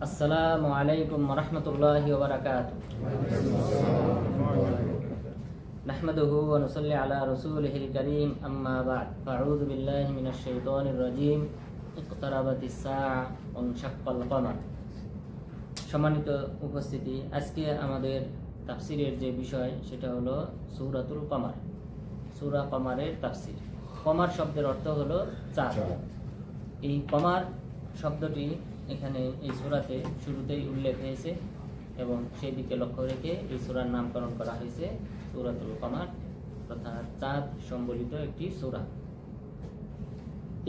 আসসালামু আলাইকুম ওয়া রাহমাতুল্লাহি ওয়া বারাকাতুহু। নাহমাদুহু ওয়া নুসাল্লি আলা রাসূলিহিল কারীম, আম্মা বা'দ। আউযু বিল্লাহি মিনাশ শাইতানির রাজীম। ইকতারাবাতিস সাআ ওয়া ইনশাক্কাল কমার। সম্মানিত উপস্থিতি, আজকে আমাদের তাফসিরের যে বিষয় সেটা হলো সূরাতুল কমার। সূরা কমারের তাফসির। কমার শব্দের অর্থ হলো চাঁদ। এই কমার শব্দটি এখানে এই সূরাতে শুরুতেই উল্লেখ হয়েছে এবং সেই দিকে লক্ষ্য রেখে এই সূরার নামকরণ করা হয়েছে সূরাতুল কমার, অর্থাৎ চাঁদ সম্বলিত একটি সূরা।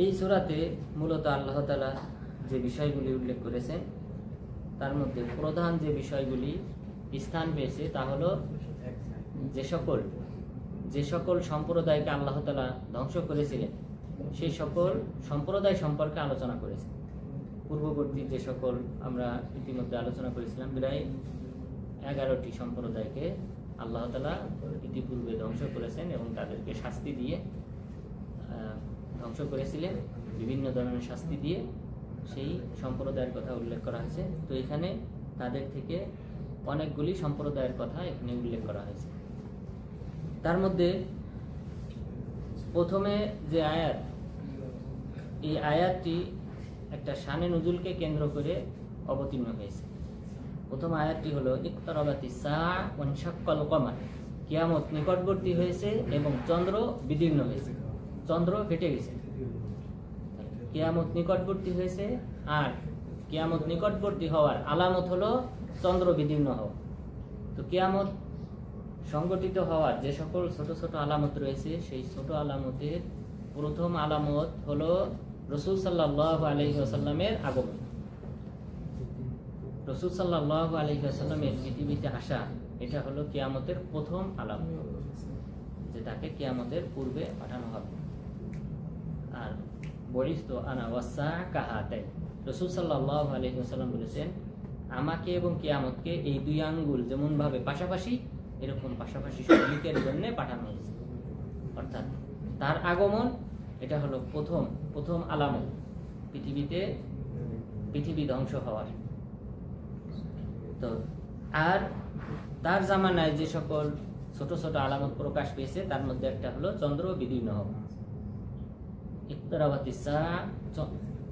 এই সূরাতে মূলত আল্লাহ তাআলা যে বিষয়গুলি উল্লেখ করেছেন তার মধ্যে প্রধান যে বিষয়গুলি স্থান পেয়েছে তা হলো যে সকল সম্প্রদায়কে আল্লাহ তাআলা ধ্বংস করেছিলেন সেই সকল সম্প্রদায় সম্পর্কে আলোচনা করেছেন। পূর্ববর্তী যে সকল আমরা ইতিমধ্যে আলোচনা করেছিলাম, প্রায় 11টি সম্প্রদায়কে আল্লাহ তাআলা ইতিপূর্বে ধ্বংস করেছেন এবং তাদেরকে শাস্তি দিয়ে ধ্বংস করেছিলেন, বিভিন্ন ধরনের শাস্তি দিয়ে সেই সম্প্রদায়ের কথা উল্লেখ করা হয়েছে। তো এখানে তাদের থেকে অনেকগুলি সম্প্রদায়ের কথা এখানে উল্লেখ করা হয়েছে। তার মধ্যে প্রথমে যে আয়াত, এই আয়াতটি একটা শানে নুজুলকে কেন্দ্র করে অবতীর্ণ হয়েছে। প্রথম আয়াতটি হলো ইকতারাবাতিস সাআ ওয়া ইনশাক্কাল কমার। কিয়ামত নিকটবর্তী হয়েছে এবং চন্দ্র বিদীর্ণ হয়েছে, চন্দ্র ফেটে গেছে। কিয়ামত নিকটবর্তী হয়েছে, আর কিয়ামত নিকটবর্তী হওয়ার আলামত হলো চন্দ্র বিদীর্ণ হওয়া। তো কিয়ামত সংগঠিত হওয়ার যে সকল ছোট ছোট আলামত রয়েছে, সেই ছোট আলামতের প্রথম আলামত হলো রাসূল সাল্লাল্লাহু আলাইহি ওয়াসাল্লামের আগমন। রাসূল সাল্লাল্লাহু আলাইহি ওয়াসাল্লামের পৃথিবীতে আসা, এটা হলো কিয়ামতের প্রথম আলামত, যে তাকে কিয়ামতের পূর্বে পাঠানো হবে। আর বরিস্তু আনা ওয়াসা কাহাতাই, রাসূল সাল্লাল্লাহু আলাইহি ওয়াসাল্লাম বলেছেন, আমাকে এবং কিয়ামতকে এই দুই আঙ্গুল যেমন ভাবে পাশাপাশি, এরকম পাশাপাশি শরীরের জন্য পাঠানো হয়েছে। অর্থাৎ তার আগমন এটা হলো প্রথম আলামত পৃথিবী ধ্বংস হওয়ার। তো আর তার জামানায় যে সকল ছোট ছোট আলামত প্রকাশ পেয়েছে তার মধ্যে একটা হলো চন্দ্র বিদীর্ণ হওয়া। ইকতারাবাতিস সাআ,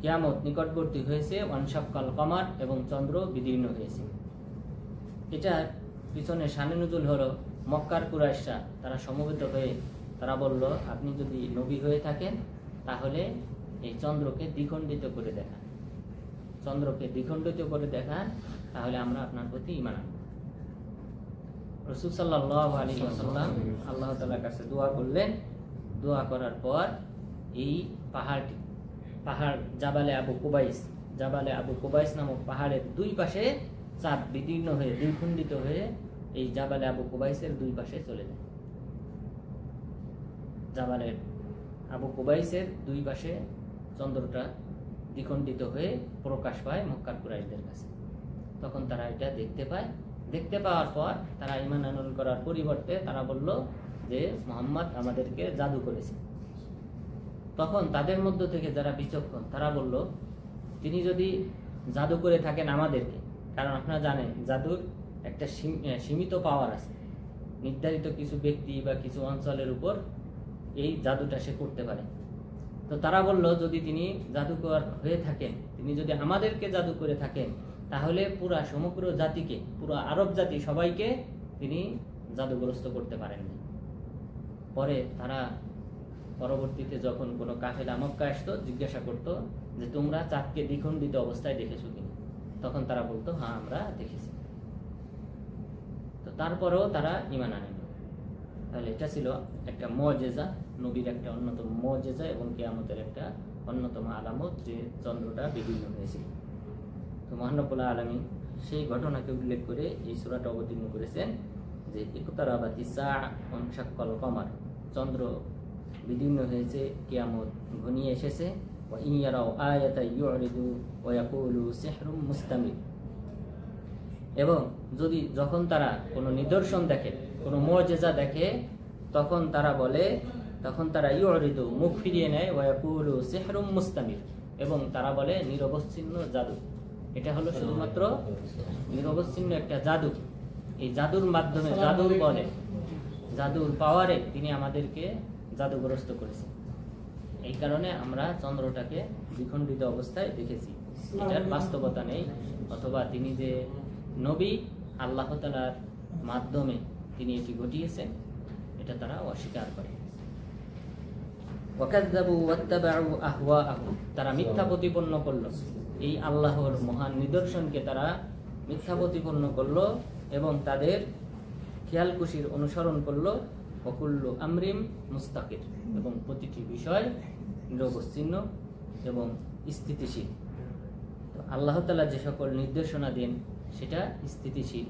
কিয়ামত নিকটবর্তী হয়েছে, ওয়া ইনশাক্কাল কমার, এবং চন্দ্র বিদীর্ণ হয়েছে। এটার পিছনে শানে নুজুল হলো মক্কার কুরাইশরা, তারা সমবেত হয়ে তারা বলল, আপনি যদি নবী হয়ে থাকেন তাহলে এই চন্দ্রকে দ্বিখণ্ডিত করে দেখান, তাহলে আমরা আপনার প্রতি ঈমান আনব। রাসূল সাল্লাল্লাহু আলাইহি ওয়াসাল্লাম আল্লাহ তাআলার কাছে দোয়া করলেন। দোয়া করার পর এই পাহাড় জাবালে আবু কুবাইস নামক পাহাড়ের দুই পাশে চাঁদ বিদীর্ণ হয়ে দ্বিখণ্ডিত হয়ে এই জাবালে আবু কুবাইসের দুই পাশে চলে যায়। জাবালে আবু কুবাইসের দুই পাশে চন্দ্রটা দ্বিখণ্ডিত হয়ে প্রকাশ পায় মক্কার কুরাইশদের কাছে। তখন তারা এটা দেখতে পাওয়ার পর তারা ঈমান আনয়ন করার পরিবর্তে তারা বলল যে মুহাম্মদ আমাদেরকে জাদু করেছে। তখন তাদের মধ্য থেকে যারা বিচক্ষণ তারা বলল, তিনি যদি জাদু করে থাকেন আমাদেরকে, কারণ আপনারা জানেন জাদুর একটা সীমিত পাওয়ার আছে, নির্ধারিত কিছু ব্যক্তি বা কিছু অঞ্চলের উপর এই জাদুটা সে করতে পারে। তো তারা বলল, যদি তিনি জাদুকর হয়ে থাকেন, তিনি যদি আমাদেরকে জাদু করে থাকেন, তাহলে পুরা সমগ্র জাতিকে, পুরো আরব জাতি সবাইকে তিনি জাদুগ্রস্ত করতে পারেননি। পরে তারা পরবর্তীতে যখন কোনো কাফেলা মক্কা আসতো, জিজ্ঞাসা করতো যে তোমরা চাঁদকে দ্বিখণ্ডিত অবস্থায় দেখেছো কিনা? তখন তারা বলতো, হ্যাঁ আমরা দেখেছি। তো তারপরেও তারা ঈমান আনেনি। তাহলে এটা ছিল একটা মুআজিজা, নবীর একটা অন্যতম মুআজিজা এবং কিয়ামতের একটা অন্যতম আলামত, যে চন্দ্রটা বিদীর্ণ হয়েছিল। তো মহান রব্বুল আলামিন সেই ঘটনাকে উল্লেখ করে এই সূরাটা অবতীর্ণ করেছেন যে ইকতারাবাতিস সাআ ওয়া ইনশাক্কাল কমার, চন্দ্র বিদীর্ণ হয়েছে, কিয়ামত ঘনিয়ে এসেছে। ওয়া ইন ইয়ারাউ আয়াতান ইউরিদু ওয়া ইয়াকুলু সিহরুম মুস্তামির, এবং যখন তারা কোনো নিদর্শন দেখে, কোনো মুআজিজা দেখে, তখন তারা ইউরিদু, মুখ ফিরিয়ে নেয়, ওয়া ইয়াকুলু সিহরুম মুস্তামির, এবং তারা বলে নিরবচ্ছিন্ন জাদু। এটা হলো শুধুমাত্র নিরবচ্ছিন্ন একটা জাদু। এই জাদুর মাধ্যমে, জাদুর বলে, জাদুর পাওয়ারে তিনি আমাদেরকে জাদুগ্রস্ত করেছেন। এই কারণে আমরা চন্দ্রটাকে দ্বিখণ্ডিত অবস্থায় দেখেছি, এটার বাস্তবতা নেই। অথবা তিনি যে নবী, আল্লাহ তাআলার মাধ্যমে তিনি এটি ঘটিয়েছেন, এটা তারা অস্বীকার করে। তারা মিথ্যা প্রতিপন্ন করলো, এই আল্লাহর মহান নিদর্শনকে তারা মিথ্যা প্রতিপন্ন করলো এবং তাদের খেয়াল খুশির অনুসরণ করলো। ওয়াকুল্লু আমরিম মুস্তাকির, এবং প্রতিটি বিষয় নিরবচ্ছিন্ন এবং স্থিতিশীল। তো আল্লাহ তাআলা যে সকল নির্দেশনা দেন সেটা স্থিতিশীল,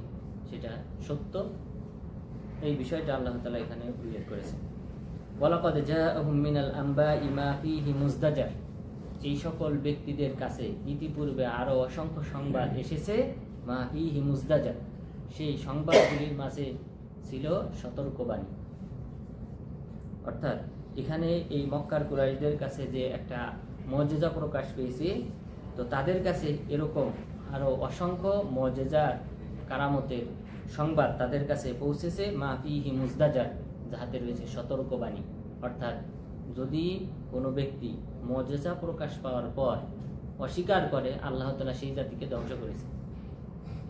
সেটা সত্য। এই বিষয়টা আল্লাহ তাআলা এখানে উল্লেখ করেছেন। ওয়ালাকাদ জাআহুম মিনাল আনবাই মা ফীহি মুজদাজার, এই সকল ব্যক্তিদের কাছে ইতিপূর্বে আরো অসংখ্য সংবাদ এসেছে। মা ফীহি মুজদাজার, সেই সংবাদগুলির মাঝে ছিল সতর্কবাণী। অর্থাৎ এখানে এই মক্কার কুরাইশদের কাছে যে একটা মুজিজা প্রকাশ পেয়েছে, তো তাদের কাছে এরকম আরো অসংখ্য মুজিজার কারামতের সংবাদ তাদের কাছে পৌঁছেছে। মা ফীহি মুজদাজার, যাহাতে রয়েছে সতর্কবাণী। অর্থাৎ যদি কোনো ব্যক্তি মুজিজা প্রকাশ পাওয়ার পর অস্বীকার করে, আল্লাহ তাআলা সেই জাতিকে ধ্বংস করেছে।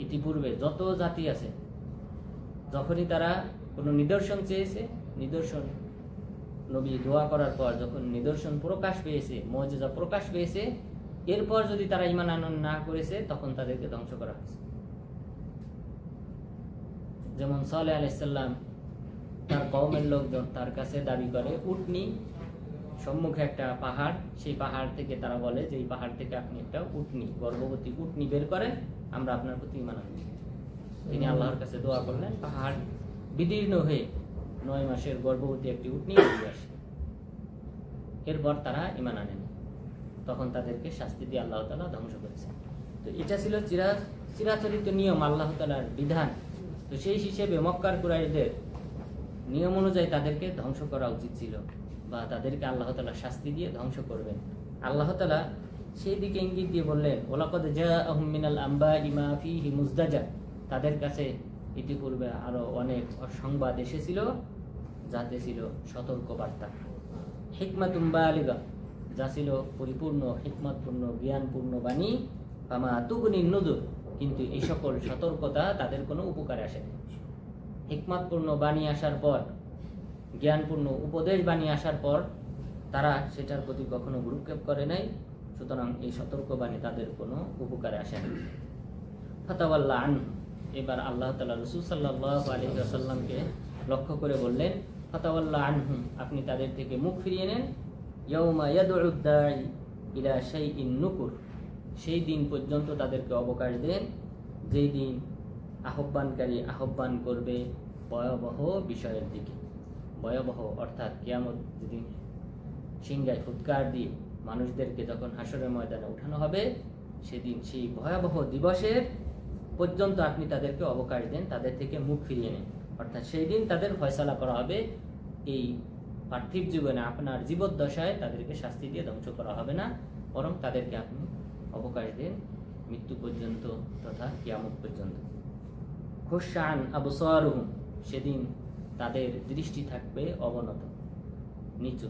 ইতিপূর্বে যত জাতি আছে, যখনই তারা কোনো নিদর্শন চেয়েছে, নিদর্শন নবী দোয়া করার পর যখন নিদর্শন প্রকাশ পেয়েছে, মুজিজা প্রকাশ পেয়েছে, এরপর যদি তারা ঈমান আনয়ন না করেছে, তখন তাদেরকে ধ্বংস করা হয়েছে। যেমন সালেহ আলাইহিস সালাম, তার কওমের লোকজন তার কাছে দাবি করে উটনি, সম্মুখে একটা পাহাড়, সেই পাহাড় থেকে তারা বলে যে এই পাহাড় থেকে আপনি একটা উটনি, গর্ভবতী উটনি বের করেন, আমরা আপনার প্রতি ঈমান আনব। তিনি আল্লাহর কাছে দোয়া করলেন, পাহাড় বিদীর্ণ হয়ে 9 মাসের গর্ভবতী একটি উটনি বেরিয়ে আসে। এরপর তারা ঈমান আনেন, তখন তাদেরকে শাস্তি দিয়ে আল্লাহ তাআলা ধ্বংস করেছেন। তো এটা ছিল চিরাচরিত নিয়ম, আল্লাহ তাআলার বিধান। তো সেই হিসেবে মক্কার কুরাইশদের নিয়ম অনুযায়ী তাদেরকে ধ্বংস করা উচিত ছিল, বা তাদেরকে আল্লাহ তাআলা শাস্তি দিয়ে ধ্বংস করবেন। আল্লাহ তাআলা সেই দিকে ইঙ্গিত দিয়ে বললেন, ওয়ালাকাদ জাআহুম মিনাল আনবাই মা ফীহি মুজদাজার, তাদের কাছে ইতিপূর্বে আরো অনেক সংবাদ এসেছিল, যাতে ছিল সতর্ক বার্তা। হিকমাতুম বালিগা, যা ছিল পরিপূর্ণ হিকমতপূর্ণ জ্ঞানপূর্ণ বাণী। ফামা তুগনিন নুযুর, কিন্তু এই সকল সতর্কতা তাদের কোনো উপকারে আসে না। হিকমতপূর্ণ বাণী আসার পর, জ্ঞানপূর্ণ উপদেশ বাণী আসার পর তারা সেটার প্রতি কখনো ভ্রুক্ষেপ করে নাই। সুতরাং এই সতর্কবাণী তাদের কোনো উপকারে আসে না। ফাতাওয়াল্লা আনহু, এবার আল্লাহ তাআলা রাসূল সাল্লাল্লাহু আলাইহি ওয়াসাল্লামকে লক্ষ্য করে বললেন, ফাতাওয়াল্লা আনহুম, আপনি তাদের থেকে মুখ ফিরিয়ে নেন। ইয়াউমা ইয়াদউদ দাঈ ইলা শাইইন নুকুর, সেই দিন পর্যন্ত তাদেরকে অবকাশ দেন, যেই দিন আহ্বানকারী আহ্বান করবে ভয়াবহ বিষয়ের দিকে। ভয়াবহ অর্থাৎ কিয়ামত যেদিন সিংহায় ফুৎকার দিয়ে মানুষদেরকে যখন হাসরের ময়দানে উঠানো হবে, সেদিন সেই ভয়াবহ দিবসের পর্যন্ত আপনি তাদেরকে অবকাশ দেন, তাদের থেকে মুখ ফিরিয়ে নেন। অর্থাৎ সেই দিন তাদের ফয়সালা করা হবে। এই পার্থিব জীবনে আপনার জীবদ্দশায় তাদেরকে শাস্তি দিয়ে ধ্বংস করা হবে না, বরং তাদেরকে আপনি অবকাশ দেন মৃত্যু পর্যন্ত তথা কিয়ামত পর্যন্ত। খুশআন আবসারুহুম, সেদিন তাদের দৃষ্টি থাকবে অবনত, নিচু।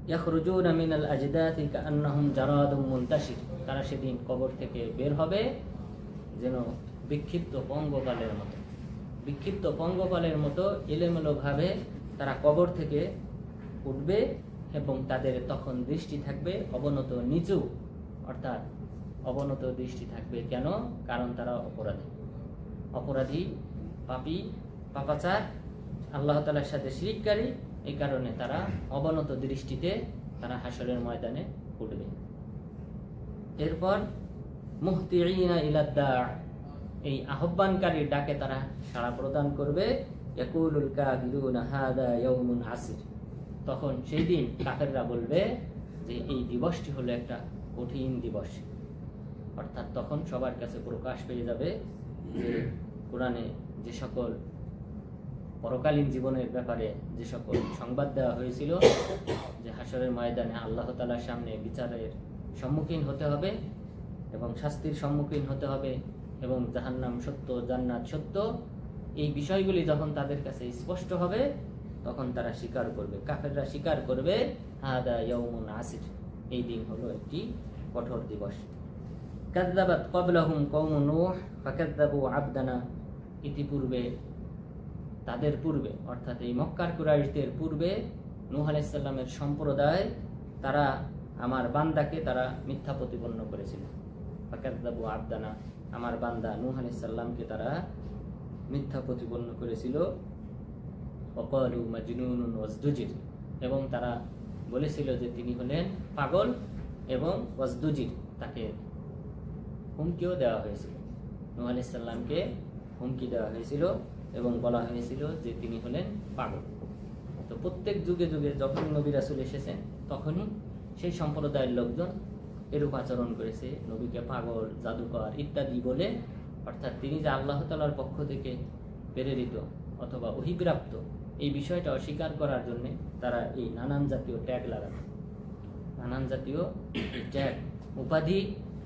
ইয়াখরুজুনা মিনাল আজদাথি কাআন্নাহুম জারাদুম মুনতাশির, তারা সেদিন কবর থেকে বের হবে যেন বিক্ষিপ্ত পঙ্গপালের মতো। বিক্ষিপ্ত পঙ্গপালের মতো এলোমেলোভাবে তারা কবর থেকে উঠবে এবং তাদের তখন দৃষ্টি থাকবে অবনত, নিচু। অর্থাৎ অবনত দৃষ্টি থাকবে কেন? কারণ তারা অপরাধী, পাপী, পাপাচার, আল্লাহ তাআলার সাথে শিরককারী। এই কারণে তারা অবনত দৃষ্টিতে তারা হাসরের ময়দানে উঠবে। এরপর মুহতিঈনা ইলা দাʼ, এই আহ্বানকারীর ডাকে তারা সাড়া প্রদান করবে। ইয়াকুলুল কাফিরুনা হাযা ইয়াউমুন আসির, তখন সেই দিন কাফেররা বলবে যে এই দিবসটি হলো একটা কঠিন দিবস। অর্থাৎ তখন সবার কাছে প্রকাশ পেয়ে যাবে যে কোরআনে যে সকল পরকালীন জীবনের ব্যাপারে যে সকল সংবাদ দেওয়া হয়েছিল, যে হাসরের ময়দানে আল্লাহ তাআলার সামনে বিচারের সম্মুখীন হতে হবে, এবং শাস্তির সম্মুখীন হতে হবে এবং জাহান্নাম সত্য, জান্নাত সত্য, এই বিষয়গুলি যখন তাদের কাছে স্পষ্ট হবে তখন তারা স্বীকার করবে, কাফেররা স্বীকার করবে হাদা ইয়াউমুন আসির, এই দিন হলো একটি কঠোর দিবস। কাযযাবাত ক্বাবলাহুম কওমু নূহ ফাকাযযাবু আবদানা, ইতিপূর্বে তাদের পূর্বে অর্থাৎ এই মক্কার কুরাইশদের পূর্বে নূহ আলাইহিস সালামের সম্প্রদায় তারা আমার বান্দাকে তারা মিথ্যা প্রতিপন্ন করেছিল। ফাকাযযাবু আবদানা, আমার বান্দা নূহ আলাইহিস সালামকে তারা মিথ্যা প্রতিপন্ন করেছিল। ওয়াকালু মাজনুনুন ওয়াজদুজির, এবং তারা বলেছিল যে তিনি হলেন পাগল, এবং ওয়াজদুজির, তাকে হুমকিও দেওয়া হয়েছিল। নূহ আলাইহিস সালামকে হুমকি দেওয়া হয়েছিল এবং বলা হয়েছিল যে তিনি হলেন পাগল। তো প্রত্যেক যুগে যুগে যখন নবী রাসূল এসেছেন তখনই সেই সম্প্রদায়ের লোকজন এরূপ আচরণ করেছে, নবীকে পাগল, জাদুকর ইত্যাদি বলে, অর্থাৎ তিনি যে আল্লাহ তাআলার পক্ষ থেকে প্রেরিত অথবা ওহীপ্রাপ্ত এই বিষয়টা অস্বীকার করার জন্য তারা এই নানান জাতীয় ট্যাগ লাগাত, নানান জাতীয় ট্যাগ উপাধি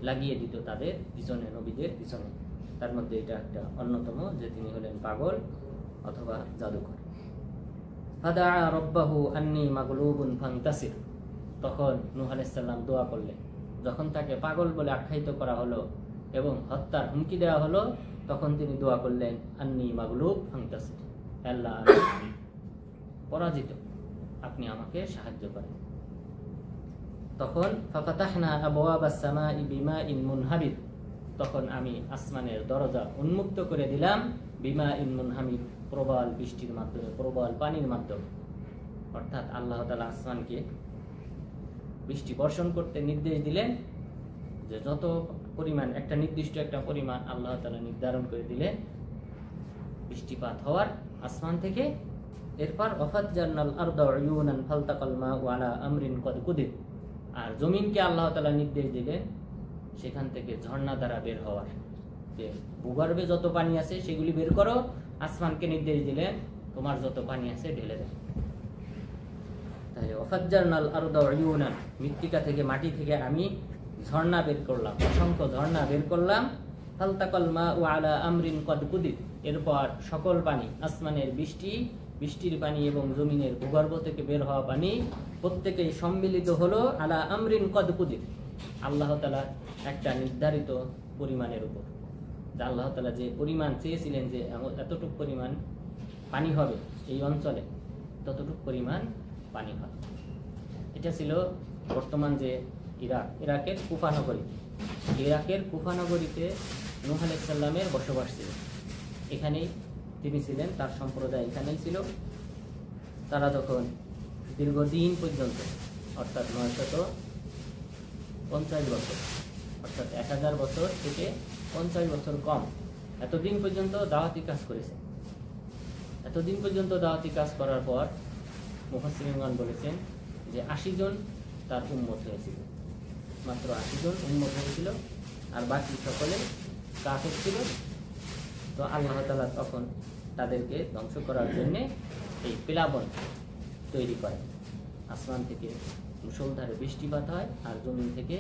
লাগিয়ে দিত তাদের পিছনে, নবীদের পিছনে। তার মধ্যে এটা একটা অন্যতম, যে তিনি হলেন পাগল অথবা জাদুকর। ফাদা রব্বাহু আন্নী মাগলুবুন ফান্তাসির, তখন নূহ আলাইহিস সালাম দোয়া করলেন, যখন তাকে পাগল বলে আখ্যায়িত করা হলো এবং হত্যার হুমকি দেওয়া হলো, তখন তিনি দোয়া করলেন আন্নী মাগলুব ফান্তাসির, আল্লাহ আমি পরাজিত, আপনি আমাকে সাহায্য করেন। তখন ফাফাতাহনা আবওয়াবাস সামাই বিমাইন মুনহামির, তখন আমি আসমানের দরজা উন্মুক্ত করে দিলাম বিমাইন মুনহামির, প্রবল বৃষ্টির মাধ্যমে, প্রবল পানির মাধ্যমে। অর্থাৎ আল্লাহ তাআলা আসমানকে বৃষ্টি বর্ষণ করতে নির্দেশ দিলেন, যে যত পরিমাণ, একটা নির্দিষ্ট একটা পরিমাণ আল্লাহ তাআলা নির্ধারণ করে দিলেন বৃষ্টিপাত হওয়ার আসমান থেকে। এরপর ওয়াফাজ্জারনাল আরদা উয়ুনান ফালতাকাল মাউ আলা আমরিন কদ কুদির, আর জমিনকে আল্লাহ তাআলা নির্দেশ দিলেন সেখান থেকে ঝর্ণা দ্বারা বের হওয়ার, যে ভূগর্ভে যত পানি আছে সেগুলি বের করো। আসমানকে নির্দেশ দিলেন তোমার যত পানি আছে ঢেলে দাও। তাহলে ওয়াফাজ্জারনাল আরদা উয়ুনান, মৃত্তিকা থেকে, মাটি থেকে আমি ঝর্ণা বের করলাম, অসংখ্য ঝর্ণা বের করলাম। ফালতাকাল মাউ আলা আমরিন কদ কুদির, এরপর সকল পানি, আসমানের বৃষ্টি, বৃষ্টির পানি এবং জমিনের ভূগর্ভ থেকে বের হওয়া পানি প্রত্যেকেই সম্মিলিত হলো আলা আমরিন কদ কুদির, আল্লাহ তাআলা একটা নির্ধারিত পরিমাণের উপর। যে আল্লাহ তাআলা যে পরিমাণ চেয়েছিলেন যে এতটুকু পরিমাণ পানি হবে এই অঞ্চলে, ততটুকু পরিমাণ পানি হবে। এটা ছিল বর্তমান যে ইরাকের কুফা নগরী। ইরাকের কুফা নগরীতে নূহ আলাইহিস সালামের বসবাস ছিল, এখানেই তিনি ছিলেন, তার সম্প্রদায় এখানেই ছিল। তারা যখন দীর্ঘদিন পর্যন্ত, অর্থাৎ 950 বছর, অর্থাৎ 1000 বছর থেকে 50 বছর কম, এতদিন পর্যন্ত দাওয়াতি কাজ করেছে। এতদিন পর্যন্ত দাওয়াতি কাজ করার পর মুফাসসিরিনগণ বলেছেন যে 80 জন তার উম্মত হয়েছিল, মাত্র 80 জন উম্মত হয়েছিল, আর বাকি সকলে কাফের ছিল। তো আল্লাহ তাআলা তখন তাদেরকে ধ্বংস করার জন্য এই প্লাবন তৈরি করে, আসমান থেকে মুষলধারে বৃষ্টিপাত হয়, আর জমিন থেকে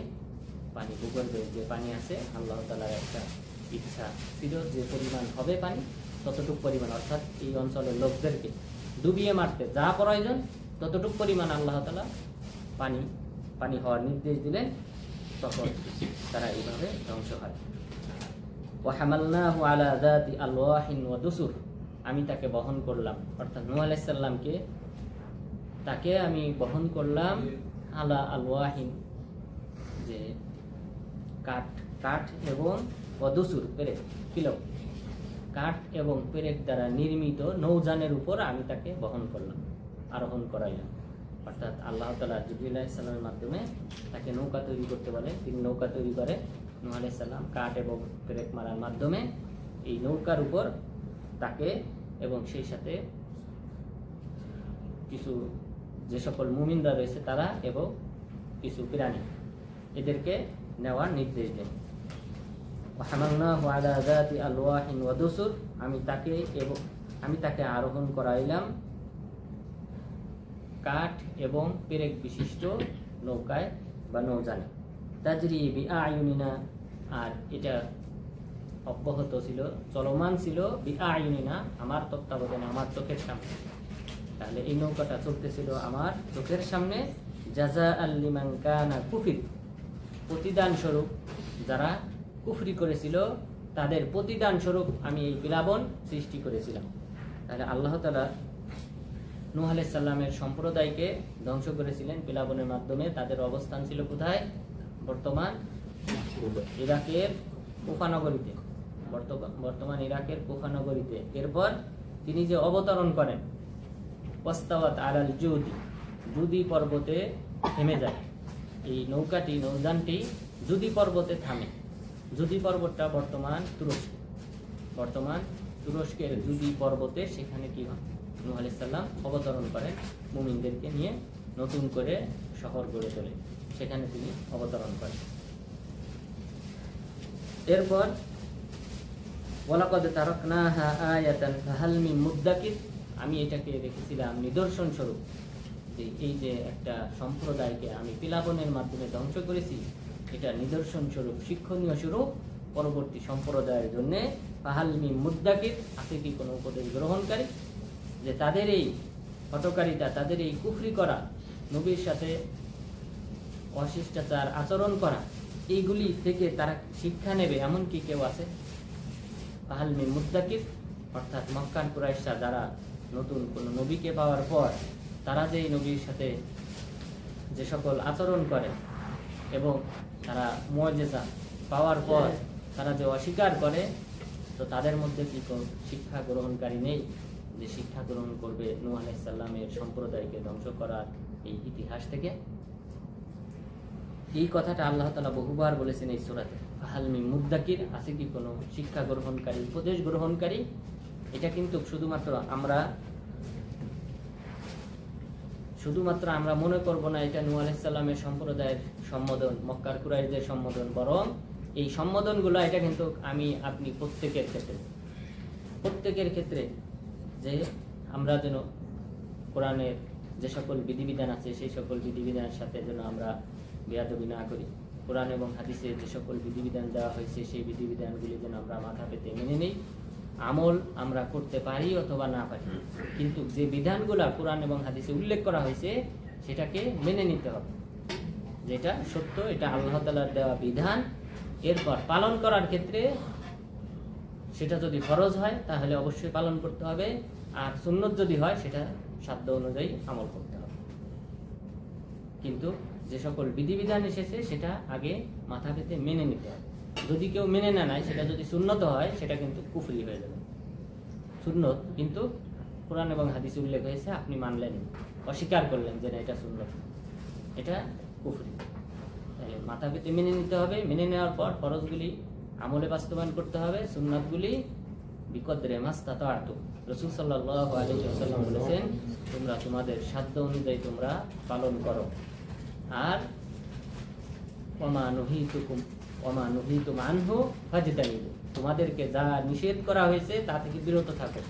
পানি, ভূগর্ভে যে পানি আছে আল্লাহ তাআলার একটা ইচ্ছা ছিল যে পরিমাণ হবে পানি ততটুকু পরিমাণ, অর্থাৎ এই অঞ্চলের লোকদেরকে ডুবিয়ে মারতে যা প্রয়োজন ততটুকু পরিমাণ আল্লাহ তাআলা পানি হওয়ার নির্দেশ দিলেন, তখন তারা এইভাবে ধ্বংস হয়। ওয়াহামালনাহু আলা যাতি আলওয়াহিন ওয়া দুসুর, আমি তাকে বহন করলাম, অর্থাৎ নূহ আলাইহিস সালামকে তাকে আমি বহন করলাম আলা আলওয়াহিন, যে কাঠ এবং ওয়াদুসুর, পেরেক, কিলক, কাঠ এবং পেরেক দ্বারা নির্মিত নৌযানের উপর আমি তাকে বহন করলাম, আরোহণ করাইলাম। অর্থাৎ আল্লাহ তাআলা জিবরিল আলাইহিস সালামের মাধ্যমে তাকে নৌকা তৈরি করতে বলেন, তিনি নৌকা তৈরি করে নূহ আলাইহিস সালাম কাঠ এবং পেরেক মারার মাধ্যমে এই নৌকার উপর তাকে এবং সেই সাথে কিছু যে সকল মুমিনরা রয়েছে তারা এবং কিছু প্রাণী, এদেরকে নেওয়ার নির্দেশ দেন। ওয়াহামালনাহু আলা যাতি আলওয়াহিন ওয়া দুসুর, আমি তাকে আরোহণ করাইলাম কাঠ এবং পেরেক বিশিষ্ট নৌকায় বা নৌযানে। তাজরি বিআয়ুনিনা, আর এটা অব্যাহত ছিল, চলমান ছিল বিআইনিনা, আমার তত্ত্বাবধানে, আমার চোখের সামনে। তাহলে এই নৌকাটা চলতেছিল আমার চোখের সামনে। জাযাআল লিমান কানা কুফির, প্রতিদান স্বরূপ যারা কুফরি করেছিল তাদের প্রতিদান স্বরূপ আমি এই প্লাবন সৃষ্টি করেছিলাম। তাহলে আল্লাহ তাআলা নূহ আলাইহিস সালামের সম্প্রদায়কে ধ্বংস করেছিলেন প্লাবনের মাধ্যমে। তাদের অবস্থান ছিল কোথায়? বর্তমান ইরাকের কুফা নগরীতে, বর্তমান ইরাকের কুফা নগরীতে। এরপর তিনি যে অবতরণ করেন ওয়াস্তাওয়াত আলাল জুদি, জুদি পর্বতে থেমে যায়। এই নৌকাটি, নৌযানটি জুদি পর্বতে থামে। জুদি পর্বতটা বর্তমান তুরস্ক, বর্তমান তুরস্কের জুদি পর্বতে, সেখানে কি হয়? নূহ আলাইহিস সালাম অবতরণ করেন মুমিনদেরকে নিয়ে, নতুন করে শহর গড়ে তোলে, সেখানে তিনি অবতরণ করেন। এরপর ওয়ালাকাদ তারাকনাহা আয়াতান ফাহাল মিন মুদ্দাকির, আমি এটাকে রেখেছিলাম নিদর্শন স্বরূপ, যে এই যে একটা সম্প্রদায়কে আমি প্লাবনের মাধ্যমে ধ্বংস করেছি, এটা নিদর্শন স্বরূপ, শিক্ষণীয় স্বরূপ পরবর্তী সম্প্রদায়ের জন্য। ফাহাল মিন মুদ্দাকির, আছে কি কোনো উপদেশ গ্রহণকারী? যে তাদের এই হঠকারিতা, তাদের এই কুফরি করা, নবীর সাথে অশিষ্টাচার আচরণ করা, এইগুলি থেকে তারা শিক্ষা নেবে, এমন কি কেউ আছে? ফাহাল মিন মুদ্দাকির, অর্থাৎ মক্কার কুরাইশরা যারা নতুন কোনো নবীকে পাওয়ার পর তারা যে নবীর সাথে যে সকল আচরণ করে এবং তারা মুআজিজা পাওয়ার পর তারা যে অস্বীকার করে, তো তাদের মধ্যে কি কোনো শিক্ষা গ্রহণকারী নেই যে শিক্ষা গ্রহণ করবে নূহ আলাইহিস সালামের সম্প্রদায়কে ধ্বংস করার এই ইতিহাস থেকে? এই কথাটা আল্লাহ তাআলা বহুবার বলেছেন এই সূরাতে। ফাহাল মিন মুদ্দাকির, আছে কি কোনো শিক্ষা গ্রহণকারী, উপদেশ গ্রহণকারী? এটা কিন্তু শুধুমাত্র আমরা মনে করব না এটা নূহ আলাইহিস সালামের সম্প্রদায়ের সম্বোধন, মক্কার কুরাইশদের সম্বোধন, বরং এই সম্বোধনগুলো এটা কিন্তু আমি আপনি প্রত্যেকের ক্ষেত্রে যে আমরা যেন কোরআনের যে সকল বিধিবিধান আছে সেই সকল বিধিবিধানের সাথে যেন আমরা বেয়াদবি না করি। কোরআন এবং হাদিসে যে সকল বিধিবিধান দেওয়া হয়েছে সেই বিধিবিধানগুলি যেন আমরা মাথা পেতে মেনে নেই। আমল আমরা করতে পারি অথবা না পারি, কিন্তু যে বিধানগুলো কোরআন এবং হাদিসে উল্লেখ করা হয়েছে সেটাকে মেনে নিতে হবে, যেটা সত্য, এটা আল্লাহ তাআলার দেওয়া বিধান। এরপর পালন করার ক্ষেত্রে সেটা যদি ফরজ হয় তাহলে অবশ্যই পালন করতে হবে, আর সুন্নত যদি হয় সেটা সাধ্য অনুযায়ী আমল করতে হবে। কিন্তু যে সকল বিধিবিধান এসেছে সেটা আগে মাথা পেতে মেনে নিতে হবে। যদি কেউ মেনে না নেয়, সেটা যদি সুন্নত হয় সেটা কিন্তু কুফরি হয়ে যাবে। সুন্নত কিন্তু কোরআন এবং হাদিসে উল্লেখ হয়েছে, আপনি মানলেন, অস্বীকার করলেন যে না এটা সুন্নত, এটা কুফরি। তাহলে মাথা পেতে মেনে নিতে হবে। মেনে নেওয়ার পর ফরজগুলি আমলে বাস্তবায়ন করতে হবে, সুন্নাতগুলি বিকদরে মাস্তাতাতু, রাসূল সাল্লাল্লাহু আলাইহি ওয়াসাল্লাম বলেছেন তোমরা তোমাদের সাধ্য অনুযায়ী তোমরা পালন করো। আর ওমা নুহিতুম আনহু ফাজতানিবু, তোমাদেরকে যা নিষেধ করা হয়েছে তা থেকে বিরত থাকো।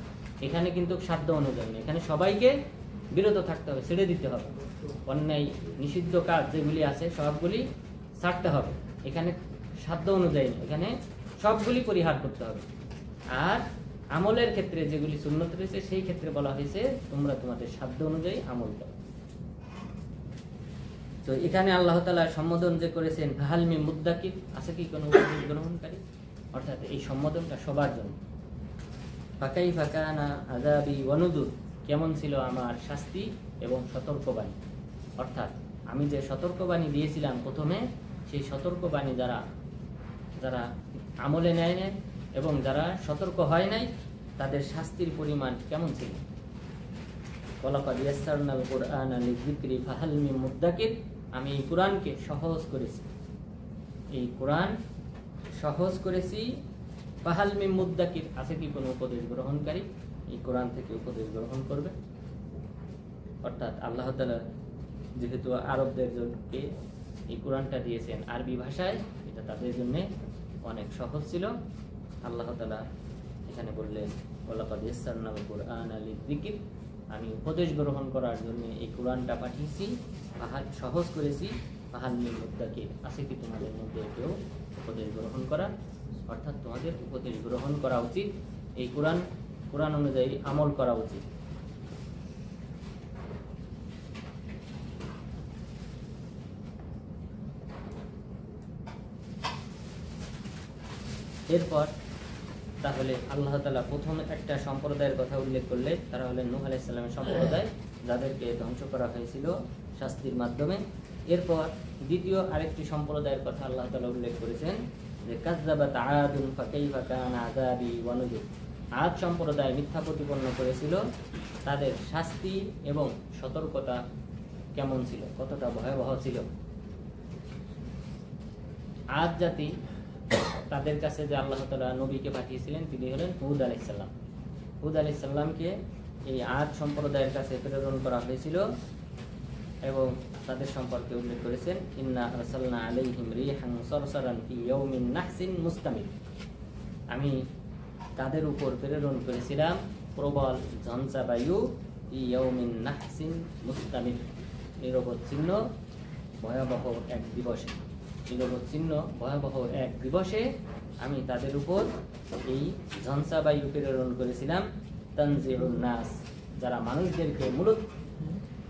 এখানে কিন্তু সাধ্য অনুযায়ী না, এখানে সবাইকে বিরত থাকতে হবে, ছেড়ে দিতে হবে। অন্যায় নিষিদ্ধ কাজ যেগুলি আছে সবগুলি ছাড়তে হবে, এখানে সাধ্য অনুযায়ী না, এখানে সবগুলি পরিহার করতে হবে। আর আমলের ক্ষেত্রে যেগুলি সুন্নত রয়েছে সেই ক্ষেত্রে বলা হয়েছে তোমরা তোমাদের সাধ্য অনুযায়ী আমল করো। তো এখানে আল্লাহ তাআলা সম্বোধন যে করেছেন ফাহাল মিন মুদ্দাকির, আছে কি কোনো উপদেশ গ্রহণকারী, অর্থাৎ এই সম্বোধনটা সবার জন্য। ফাকাইফা কানা আযাবি ওয়া নুযুর, কেমন ছিল আমার শাস্তি এবং সতর্কবাণী। অর্থাৎ আমি যে সতর্কবাণী দিয়েছিলাম প্রথমে, সেই সতর্কবাণী যারা আমলে নেয় নাই এবং যারা সতর্ক হয় নাই তাদের শাস্তির পরিমাণ কেমন ছিল। ওয়ালাকাদ ইয়াসসারনাল কুরআনা লিযিকরি ফাহাল মিন মুদ্দাকির, আমি এই কোরআনকে সহজ করেছি, এই কোরআন সহজ করেছি। ফাহাল মিন মুদ্দাকির, আছে কি কোনো উপদেশ গ্রহণকারী, এই কোরআন থেকে উপদেশ গ্রহণ করবে। অর্থাৎ আল্লাহ তাআলা যেহেতু আরবদেরকে এই কোরআনটা দিয়েছেন আরবি ভাষায়, এটা তাদের জন্য অনেক সহজ ছিল। আল্লাহ তাআলা এখানে বললেন ওয়ালাকাদ ইয়াসসারনাল কুরআনা লিযিকর, আমি উপদেশ গ্রহণ করার জন্য এই কোরআনটা পাঠিয়েছি, সহজ করেছি ফাহাল মিন মুদ্দাকির, আছে কি তোমাদের মধ্যে কেউ উপদেশ গ্রহণ করা? অর্থাৎ তোমাদের উপদেশ গ্রহণ করা উচিত, এই কোরআন অনুযায়ী আমল করা উচিত। এরপর তাহলে আল্লাহ তাআলা প্রথম একটা সম্প্রদায়ের কথা উল্লেখ করলে, তারা হলেন নূহ আলাইহিস সালামের সম্প্রদায়, যাদেরকে ধ্বংস করা হয়েছিল শাস্তির মাধ্যমে। এরপর দ্বিতীয় আরেকটি সম্প্রদায়ের কথা আল্লাহ তাআলা উল্লেখ করেছেন যে কাযযাবাত আদুন ফাকাইফা কানা আযাবি ওয়া নুযুর। আদ সম্প্রদায় মিথ্যা প্রতিপন্ন করেছিল, তাদের শাস্তি এবং সতর্কতা কেমন ছিল, কতটা ভয়াবহ ছিল। আদ জাতি, তাদের কাছে যে আল্লাহ তাআলা নবীকে পাঠিয়েছিলেন তিনি হলেন হুদ আলাইহিস সালাম। হুদ আলাইহিস সালামকে এই আদ সম্প্রদায়ের কাছে প্রেরণ করা হয়েছিল এবং তাদের সম্পর্কে উল্লেখ করেছেন ইন্না আরসালনা আলাইহিম রিহান সারসারান ফি ইয়াউমিন নাহসিন মুস্তামির। আমি তাদের উপর প্রেরণ করেছিলাম প্রবল ঝঞ্ঝা বায়ু, ফি ইয়াউমিন নাহসিন মুস্তামির, নিরবচ্ছিন্ন ভয়াবহ এক দিবসে। নিরবচ্ছিন্ন ভয়াবহ এক দিবসে আমি তাদের উপর এই ঝঞ্ঝা বায়ু প্রেরণ করেছিলাম। তানজিউন নাস, যারা মানুষদেরকে মূলত,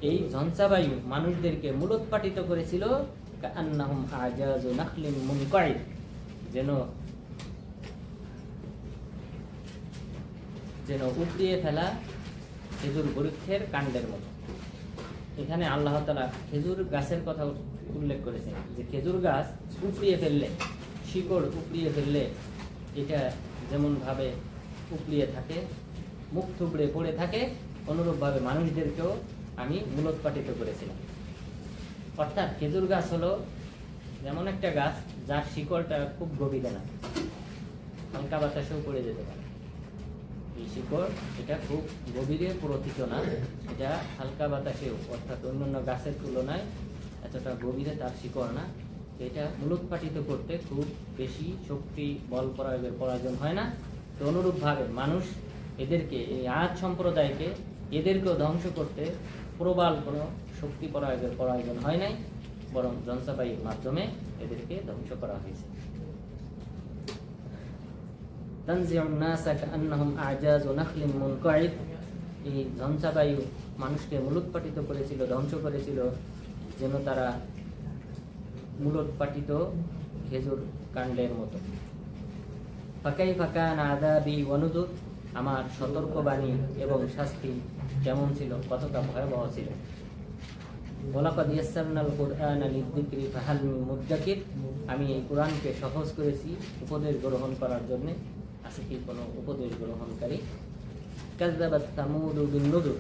এই ঝঞ্ঝা বায়ু মানুষদেরকে মূলোৎপাটিত করেছিল। কাআন্নাহুম আজাজু নাখলিন মুনকাইর, যেন উপড়িয়ে ফেলা খেজুর বৃক্ষের কাণ্ডের মতো। এখানে আল্লাহ তাআলা খেজুর গাছের কথা উল্লেখ করেছেন যে খেজুর গাছ উপড়িয়ে ফেললে, শিকড় উপড়িয়ে ফেললে এটা যেমনভাবে উপড়িয়ে থাকে, মুখ থুবড়ে পড়ে থাকে, অনুরূপভাবে মানুষদেরকেও আমি মূলোৎপাটিত করেছিলাম। অর্থাৎ খেজুর গাছ হলো যেমন একটা গাছ যার শিকড়টা খুব গভীরে না, হালকা বাতাসেও পড়ে যেতে পারে। এই শিকড় এটা খুব গভীরে প্রথিত না, এটা হালকা বাতাসেও, অর্থাৎ অন্যান্য গাছের তুলনায় এতটা গভীরে তার শিকড় না। এটা মূলোৎপাটিত করতে খুব বেশি শক্তি বল প্রয়োগের প্রয়োজন হয় না। তো অনুরূপভাবে মানুষ এদেরকে, এই আদ সম্প্রদায়কে, এদেরকেও ধ্বংস করতে প্রবল কোনো শক্তি প্রয়োগের প্রয়োজন হয় নাই, বরং ঝঞ্ঝা বায়ুর মাধ্যমে এদেরকে ধ্বংস করা হয়েছে। তানজিউন নাসা কাআন্নাহুম আজাজু নাখলিন মুনকাইর, এই ঝঞ্ঝা বায়ু মানুষকে মূলোৎপাটিত করেছিল, ধ্বংস করেছিল যেন তারা মূলোৎপাটিত খেজুর কাণ্ডের মতো। ফাকাইফা কানা আযাবি ওয়া নুযুর, আমার সতর্কবাণী এবং শাস্তি কেমন ছিল, কতটা ভয়াবহ ছিল। ওয়ালাকাদ ইয়াসসারনাল কুরআনা লিযিকরি ফাহাল মিন মুদ্দাকির, আমি এই কোরআনকে সহজ করেছি উপদেশ গ্রহণ করার জন্য, আছে কি কোনো উপদেশ গ্রহণকারী। কাযযাবাত সামুদ বিন নুযুর,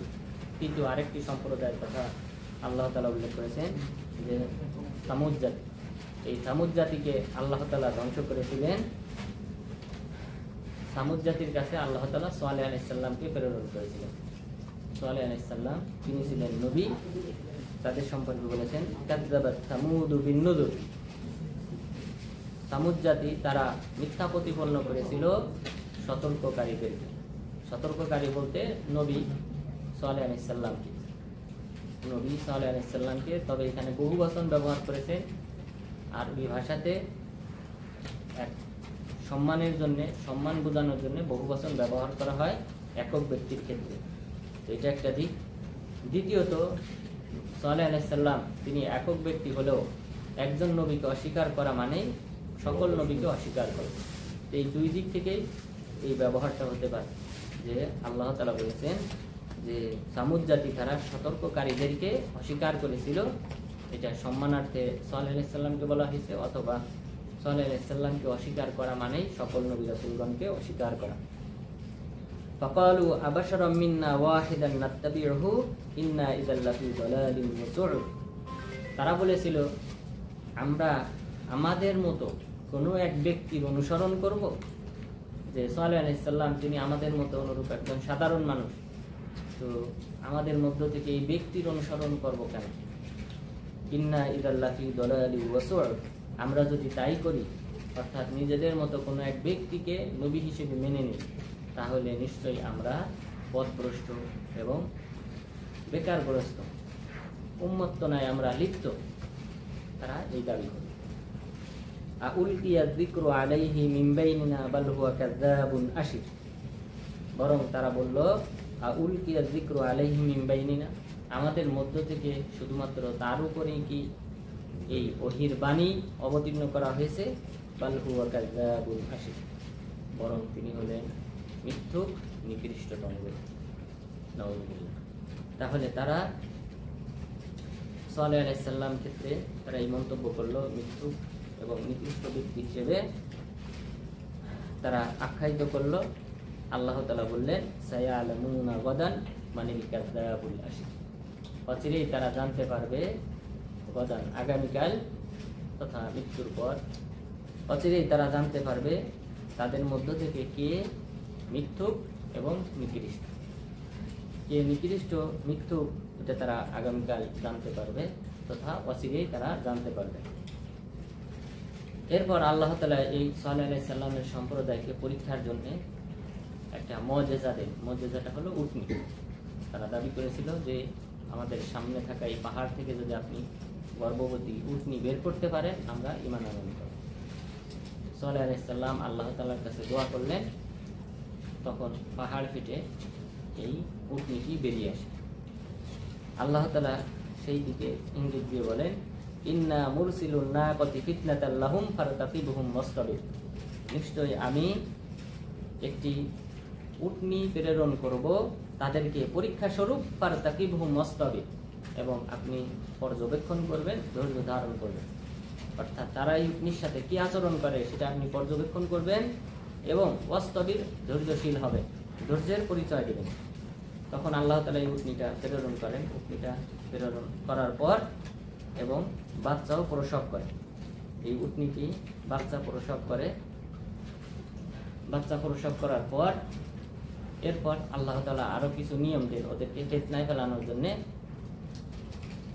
কিন্তু আরেকটি সম্প্রদায়ের কথা আল্লাহ তাআলা উল্লেখ করেছেন যে সামুদ জাতি। এই সামুদ জাতিকে আল্লাহ তাআলা ধ্বংস করেছিলেন। সামুদ জাতির কাছে আল্লাহ তাআলা সালেহ আলাইহিস সালামকে প্রেরণ করেছিলেন। সালেহ আলাইহিস সালাম তিনি ছিলেন নবী। তাদের সম্পর্কে বলেছেন কাযযাবাত সামুদ বিন নুযুর, সামুদ জাতি তারা মিথ্যা প্রতিপন্ন করেছিল সতর্ককারীদেরকে। সতর্ককারী বলতে নবী সালেহ আলাইহিস সালামকে, নবী সালেহ আলাইহিস সালামকে। তবে এখানে বহু বচন ব্যবহার করেছে। আরবি ভাষাতে এক সম্মানের জন্য, সম্মান বোঝানোর জন্য বহু বচন ব্যবহার করা হয় একক ব্যক্তির ক্ষেত্রে। এটা একটা দিক। দ্বিতীয়ত সালেহ আলাইহিস সালাম তিনি একক ব্যক্তি হলেও একজন নবীকে অস্বীকার করা মানে সকল নবীকে অস্বীকার করা। এই দুই দিক থেকেই এই ব্যবহারটা হতে পারে যে আল্লাহ তাআলা বলেছেন যে সামুদ জাতি তারা সতর্ককারীদেরকে অস্বীকার করেছিল, এটা সম্মানার্থে সালেহ আলাইহিস সালামকে বলা হয়েছে, অথবা সালেহ আলাইহিস সালামকে অস্বীকার করা মানেই সকল নবী রাসূলগণকে অস্বীকার করা। ফাকালু আবাশারাম মিন্না ওয়াহিদান নাত্তাবিউহু ইন্না ইযাল লাফি যালালিন মুসউর, তারা বলেছিল আমরা আমাদের মতো কোনো এক ব্যক্তির অনুসরণ করব। যে সালেহ আলাইহিস সালাম তিনি আমাদের মতো অনুরূপ একজন সাধারণ মানুষ, তো আমাদের মধ্য থেকে এই ব্যক্তির অনুসরণ করব কেন? ইন্না ইযাল লাফি যালালিন মুসউর, আমরা যদি তাই করি, অর্থাৎ নিজেদের মতো কোনো এক ব্যক্তিকে নবী হিসেবে মেনে নিই, তাহলে নিশ্চয়ই আমরা পথভ্রষ্ট এবং বেকারগ্রস্ত, উম্মত্তনায় আমরা লিপ্ত। তারা এই দাবি করে। আউলকিয়া যিকরু আলাইহি মিন বাইনিনা বাল হুয়া কাযাবুন আশির, বরং তারা বলল আউলকিয়া যিকরু আলাইহি মিন বাইনিনা, আমাদের মধ্য থেকে শুধুমাত্র তার উপরেই কি এই ওহির বাণী অবতীর্ণ করা হয়েছে, বাল হুয়া কাযাবুন আশির, বরং তিনি হলেন মিথ্যুক নিকৃষ্টতম ব্যক্তি। নাউযুবিল্লাহ। তাহলে তারা সালেহ আলাইহিস সালাম ক্ষেত্রে তারা এই মন্তব্য করলো মিথ্যুক এবং নিকৃষ্ট ব্যক্তি হিসেবে তারা আখ্যায়িত করলো। আল্লাহ তাআলা বললেন সায়ালামুনা গাদান মানিল কাযাবুল আশির, অচিরেই তারা জানতে পারবে, গাদান আগামীকাল তথা মৃত্যুর পর, অচিরেই তারা জানতে পারবে তাদের মধ্য থেকে কে মিথ্যুক এবং নিকৃষ্ট। কে নিকৃষ্ট মিথ্যুক এটা তারা আগামীকাল জানতে পারবে, তথা অচিরেই তারা জানতে পারবে। এরপর আল্লাহ তাআলা এই সালেহ আলাইহিস সালামের সম্প্রদায়কে পরীক্ষার জন্য একটা মুজিজা দেন। মুজিজাটা হলো উটনি। তারা দাবি করেছিল যে আমাদের সামনে থাকা এই পাহাড় থেকে যদি আপনি গর্ভবতী উটনি বের করতে পারেন আমরা ঈমান আনয়ন করব। সালেহ আলাইহিস সালাম আল্লাহ তাআলার কাছে দোয়া করলেন, তখন পাহাড় ফেটে এই উটনিটি বেরিয়ে আসে। আল্লাহ তাআলা সেই দিকে ইঙ্গিত দিয়ে বলেন ইন্না মুরসিলুন নাকাতি ফিতনাতাল লাহুম ফারতাকিবহুম ওয়াসতাবির, নিশ্চয়ই আমি একটি উটনি প্রেরণ করব তাদেরকে পরীক্ষা স্বরূপ, ফারতাকিবহুম ওয়াসতাবির, এবং আপনি পর্যবেক্ষণ করবেন, ধৈর্য ধারণ করবেন। অর্থাৎ তারা এই উটনির সাথে কি আচরণ করে সেটা আপনি পর্যবেক্ষণ করবেন এবং ওয়াসতাবির, ধৈর্যশীল হবে, ধৈর্যের পরিচয় দেবেন। তখন আল্লাহ তাআলা এই উটনিটা প্রেরণ করেন। উটনিটা প্রেরণ করার পর এবং বাচ্চাও প্রসব করে। এই উটনিটি বাচ্চা প্রসব করে। বাচ্চা প্রসব করার পর এরপর আল্লাহ তাআলা আরো কিছু নিয়ম দেন ওদেরকে ফিতনায় ফেলানোর জন্য,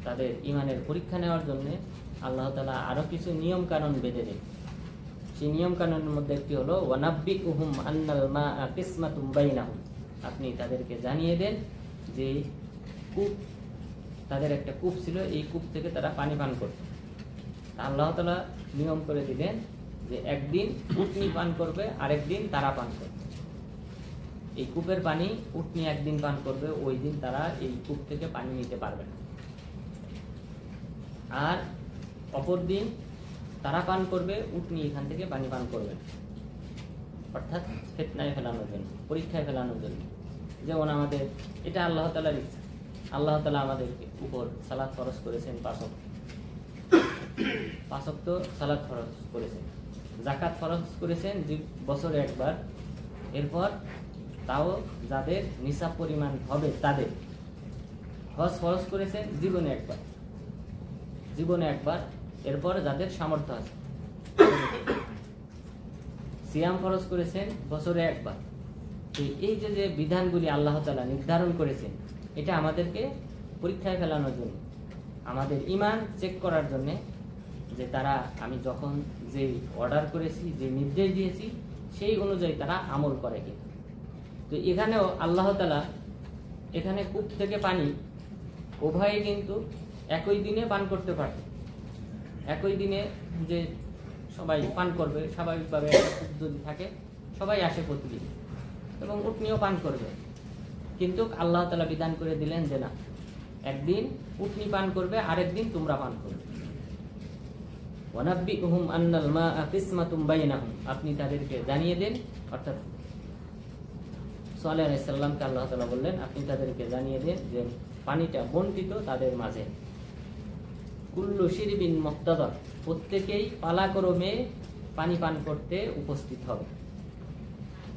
তাদের ঈমানের পরীক্ষা নেওয়ার জন্য আল্লাহ তাআলা আরো কিছু নিয়ম কানুন বেঁধে দেন। সেই নিয়ম কানুনের মধ্যে একটি হলো ওয়ানাব্বিউহুম আন্নাল মাআ কিসমাতুম বাইনাহুম, আপনি তাদেরকে জানিয়ে দেন যে কূপ, তাদের একটা কূপ ছিল, এই কূপ থেকে তারা পানি পান করত। আল্লাহ তাআলা নিয়ম করে দিলেন যে একদিন উটনি পান করবে, আরেকদিন তারা পান করবে। এই কূপের পানি উটনি একদিন পান করবে, ওই দিন তারা এই কূপ থেকে পানি নিতে পারবে না। আর অপর দিন তারা পান করবে, উটনি এখান থেকে পানি পান করবে না। অর্থাৎ ফিতনায় ফেলানোর জন্য, পরীক্ষায় ফেলানোর জন্য। যেমন আমাদের এটা আল্লাহ তাআলার ইচ্ছা। আল্লাহ তাআলা আমাদের উপর সালাত ফরজ করেছেন 5 ওয়াক্ত সালাত ফরজ করেছেন, যাকাত ফরজ করেছেন বছরে একবার, এরপর তাও যাদের নিসাব পরিমাণ হবে তাদের। হজ ফরজ করেছেন জীবনে একবার, এরপর যাদের সামর্থ্য আছে। সিয়াম ফরজ করেছেন বছরে একবার। এই যে বিধানগুলি আল্লাহ তাআলা নির্ধারণ করেছেন, এটা আমাদেরকে পরীক্ষায় ফেলানোর জন্য, আমাদের ঈমান চেক করার জন্য, যে তারা আমি যখন যে অর্ডার করেছি, যে নির্দেশ দিয়েছি সেই অনুযায়ী তারা আমল করে কি। তো এখানেও আল্লাহ তাআলা এখানে কূপ থেকে পানি উভয়ে কিন্তু একই দিনে পান করতে পারত। একই দিনে যে সবাই পান করবে, স্বাভাবিকভাবে যদি থাকে সবাই আসে প্রতিদিন এবং উটনিও পান করবে, কিন্তু আল্লাহ তাআলা বিধান করে দিলেন যে না, একদিন উটনি পান করবে, আরেকদিন তোমরা পান করবে। ওয়ানাব্বিউহুম আন্নাল মাআ কিসমাতুম বাইনাহুম, আপনি তাদেরকে জানিয়ে দেন, অর্থাৎ সালেহ আলাইহিস সালামকে আল্লাহ তাআলা বললেন আপনি তাদেরকে জানিয়ে দেন যে পানিটা বণ্টিত তাদের মাঝে। কুল্লু শিরবিন মুক্তাদা, প্রত্যেকেই পালাক্রমে পানি পান করতে উপস্থিত হবে।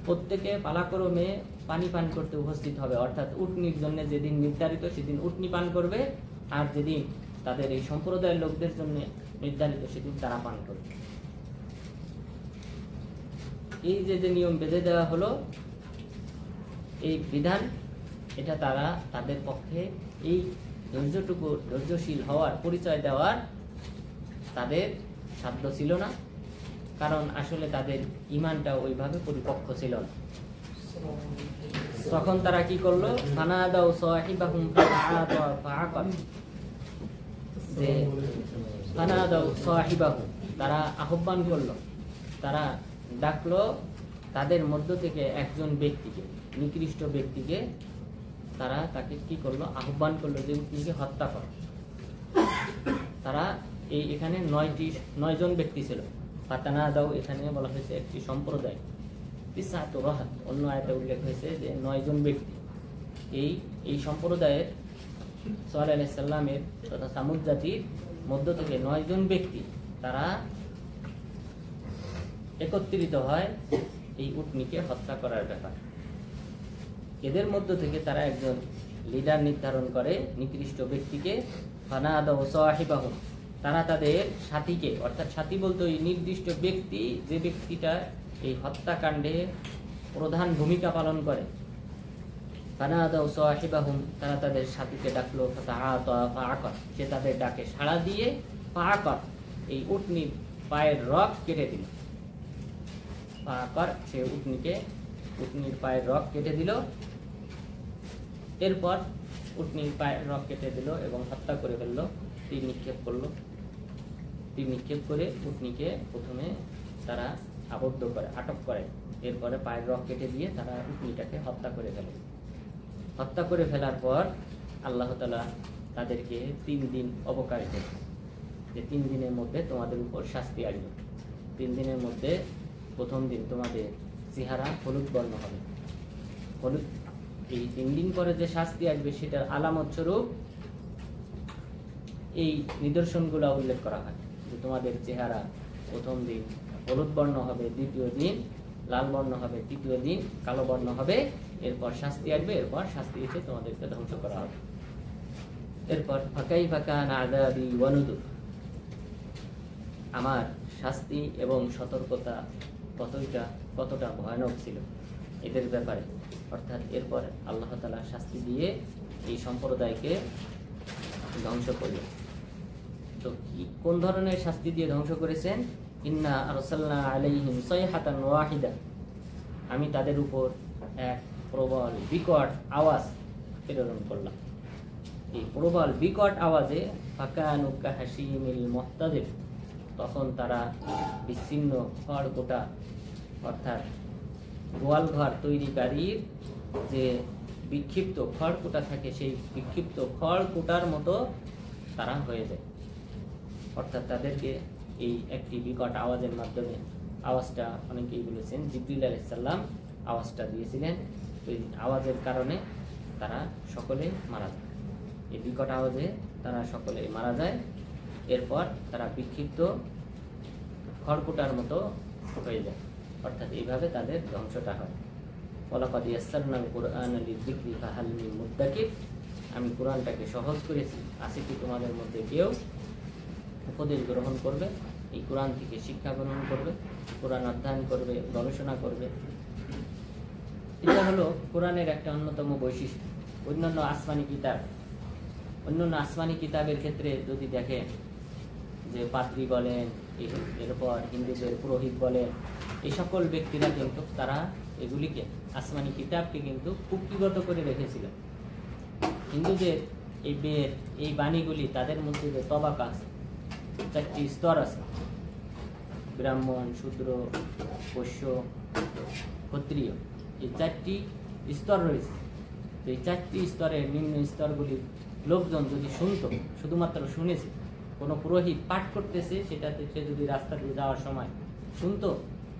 প্রত্যেকে পালাক্রমে পানি পান করতে উপস্থিত হবে, অর্থাৎ উটনির জন্য যেদিন নির্ধারিত সেদিন উটনি পান করবে, আর যেদিন তাদের এই সম্প্রদায়ের লোকদের জন্য নির্ধারিত সেদিন তারা পান করবে। এই যে নিয়ম বেঁধে দেওয়া হলো, এই বিধান, এটা তারা তাদের পক্ষে এই ধৈর্যটুকু, ধৈর্যশীল হওয়ার পরিচয় দেওয়ার তাদের সাধ্য ছিল না, কারণ আসলে তাদের ঈমানটা ওইভাবে পরিপক্ক ছিল না। তখন তারা কি করলো, ফানাদাউ সাহিবাহুম ফাআতা ফাআকার, যে ফানাদাউ সাহিবাহু, তারা আহ্বান করলো, তারা ডাকলো তাদের মধ্য থেকে একজন ব্যক্তিকে, নিকৃষ্ট ব্যক্তিকে। তারা তাকে কি করলো? আহ্বান করলো যে উটনিকে হত্যা করো। তারা এখানে 9 জন ব্যক্তি ছিল। ফাতানাদাউ এখানে বলা হয়েছে একটি সম্প্রদায়, তিসআতু রাহাত অন্য আয়াতে উল্লেখ হয়েছে যে 9 জন ব্যক্তি। এই সম্প্রদায়ের সালেহ আলাইহিস সালামের তথা সামুদ জাতির মধ্য থেকে 9 জন ব্যক্তি তারা একত্রিত হয় এই উটনিকে হত্যা করার ব্যাপারে। এদের মধ্য থেকে তারা একজন লিডার নির্ধারণ করে, নিকৃষ্ট ব্যক্তিকে। ফানাদাউ সাহিবাহু, তারা তাদের সাথীকে, অর্থাৎ সাথী বলতে ওই নির্দিষ্ট ব্যক্তি, যে ব্যক্তিটা এই হত্যাকাণ্ডে প্রধান ভূমিকা পালন করে। ফানাদাউ সাহিবাহুম, তারা তাদের সাথীকে ডাকলো। ফাআকা, সে তাদের ডাকে সাড়া দিয়ে ফাআকা, এই উটনির পায়ের রগ কেটে দিল। ফাআকা, সে উটনির পায়ের রগ কেটে দিল। এরপর উটনির পায়ের রগ কেটে দিল এবং হত্যা করে ফেললো। তীর নিক্ষেপ করে উটনিকে প্রথমে তারা আবদ্ধ করে, আটক করে। এরপরে পায়ের রগ কেটে দিয়ে তারা উটনিটাকে হত্যা করে ফেলে। হত্যা করে ফেলার পর আল্লাহ তাআলা তাদেরকে 3 দিন অবকাশ দেন, যে 3 দিনের মধ্যে তোমাদের উপর শাস্তি আসবে। 3 দিনের মধ্যে প্রথম দিন তোমাদের চেহারা হলুদ বর্ণ হবে। হলুদ, এই 3 দিন পরে যে শাস্তি আসবে সেটার আলামত স্বরূপ এই নিদর্শনগুলো উল্লেখ করা হয়, যে তোমাদের চেহারা প্রথম দিন হলুদ বর্ণ হবে, দ্বিতীয় দিন লাল বর্ণ হবে, তৃতীয় দিন কালো বর্ণ হবে। এরপর শাস্তি আসবে, এরপর শাস্তি এসে তোমাদেরকে ধ্বংস করা হবে। এরপর ফাকাইফা কানা আযাবি ওয়া নুযুর, আমার শাস্তি এবং সতর্কতা কতটা ভয়ানক ছিল এদের ব্যাপারে। অর্থাৎ এরপর আল্লাহ তাআলা শাস্তি দিয়ে এই সম্প্রদায়কে ধ্বংস করলেন। তো কোন ধরনের শাস্তি দিয়ে ধ্বংস করেছেন? ইন্না আরসালনা আলাইহিম সাইহাতান ওয়াহিদা, আমি তাদের উপর এক প্রবল বিকট আওয়াজ প্রেরণ করলাম। এই প্রবল বিকট আওয়াজে ফাকানু কাহাশিমিল মুহতাদির, তখন তারা বিচ্ছিন্ন খড়কুটা, অর্থাৎ গোয়াল ঘর তৈরিকারীর যে বিক্ষিপ্ত খড়কুটা থাকে, সেই বিক্ষিপ্ত খড়কুটার মতো তারা হয়ে যায়। অর্থাৎ তাদেরকে এই একটি বিকট আওয়াজের মাধ্যমে, আওয়াজটা অনেকেই বলেছেন জিবরিল আলাইহিস সালাম আওয়াজটা দিয়েছিলেন, ওই আওয়াজের কারণে তারা সকলে মারা যায়। এই বিকট আওয়াজে তারা সকলে মারা যায়। এরপর তারা বিক্ষিপ্ত খড়কুটার মতো হয়ে যায়। অর্থাৎ এইভাবে তাদের ধ্বংসটা হয়। ওয়ালাকাদ ইয়াসসারনাল কুরআনা লিযিকরি ফাহাল মিন মুদ্দাকির, আমি কোরআনটাকে সহজ করেছি, আছে কি তোমাদের মধ্যে কেউ উপদেশ গ্রহণ করবে, এই কোরআন থেকে শিক্ষা গ্রহণ করবে, কোরআন অধ্যয়ন করবে, গবেষণা করবে। এটা হলো কোরআনের একটা অন্যতম বৈশিষ্ট্য। অন্যান্য আসমানি কিতাবের ক্ষেত্রে যদি দেখেন, যে পাদ্রী বলেন, এরপর হিন্দুদের পুরোহিত বলেন, এই সকল ব্যক্তিরা কিন্তু তারা এগুলিকে, আসমানি কিতাবকে কিন্তু কুক্ষিগত করে রেখেছিল। হিন্দুদের এই বেদ, এই বাণীগুলি, তাদের মধ্যে যে তবাকা আছে, 4টি স্তর আছে, ব্রাহ্মণ, শূদ্র, বৈশ্য, ক্ষত্রিয়, এই 4টি স্তর রয়েছে। এই 4টি স্তরের নিম্ন স্তরগুলি লোকজন যদি শুনতো, শুধুমাত্র শুনেছে, কোনো পুরোহিত পাঠ করতেছে, সেটাতে সে যদি রাস্তা দিয়ে যাওয়ার সময় শুনতো,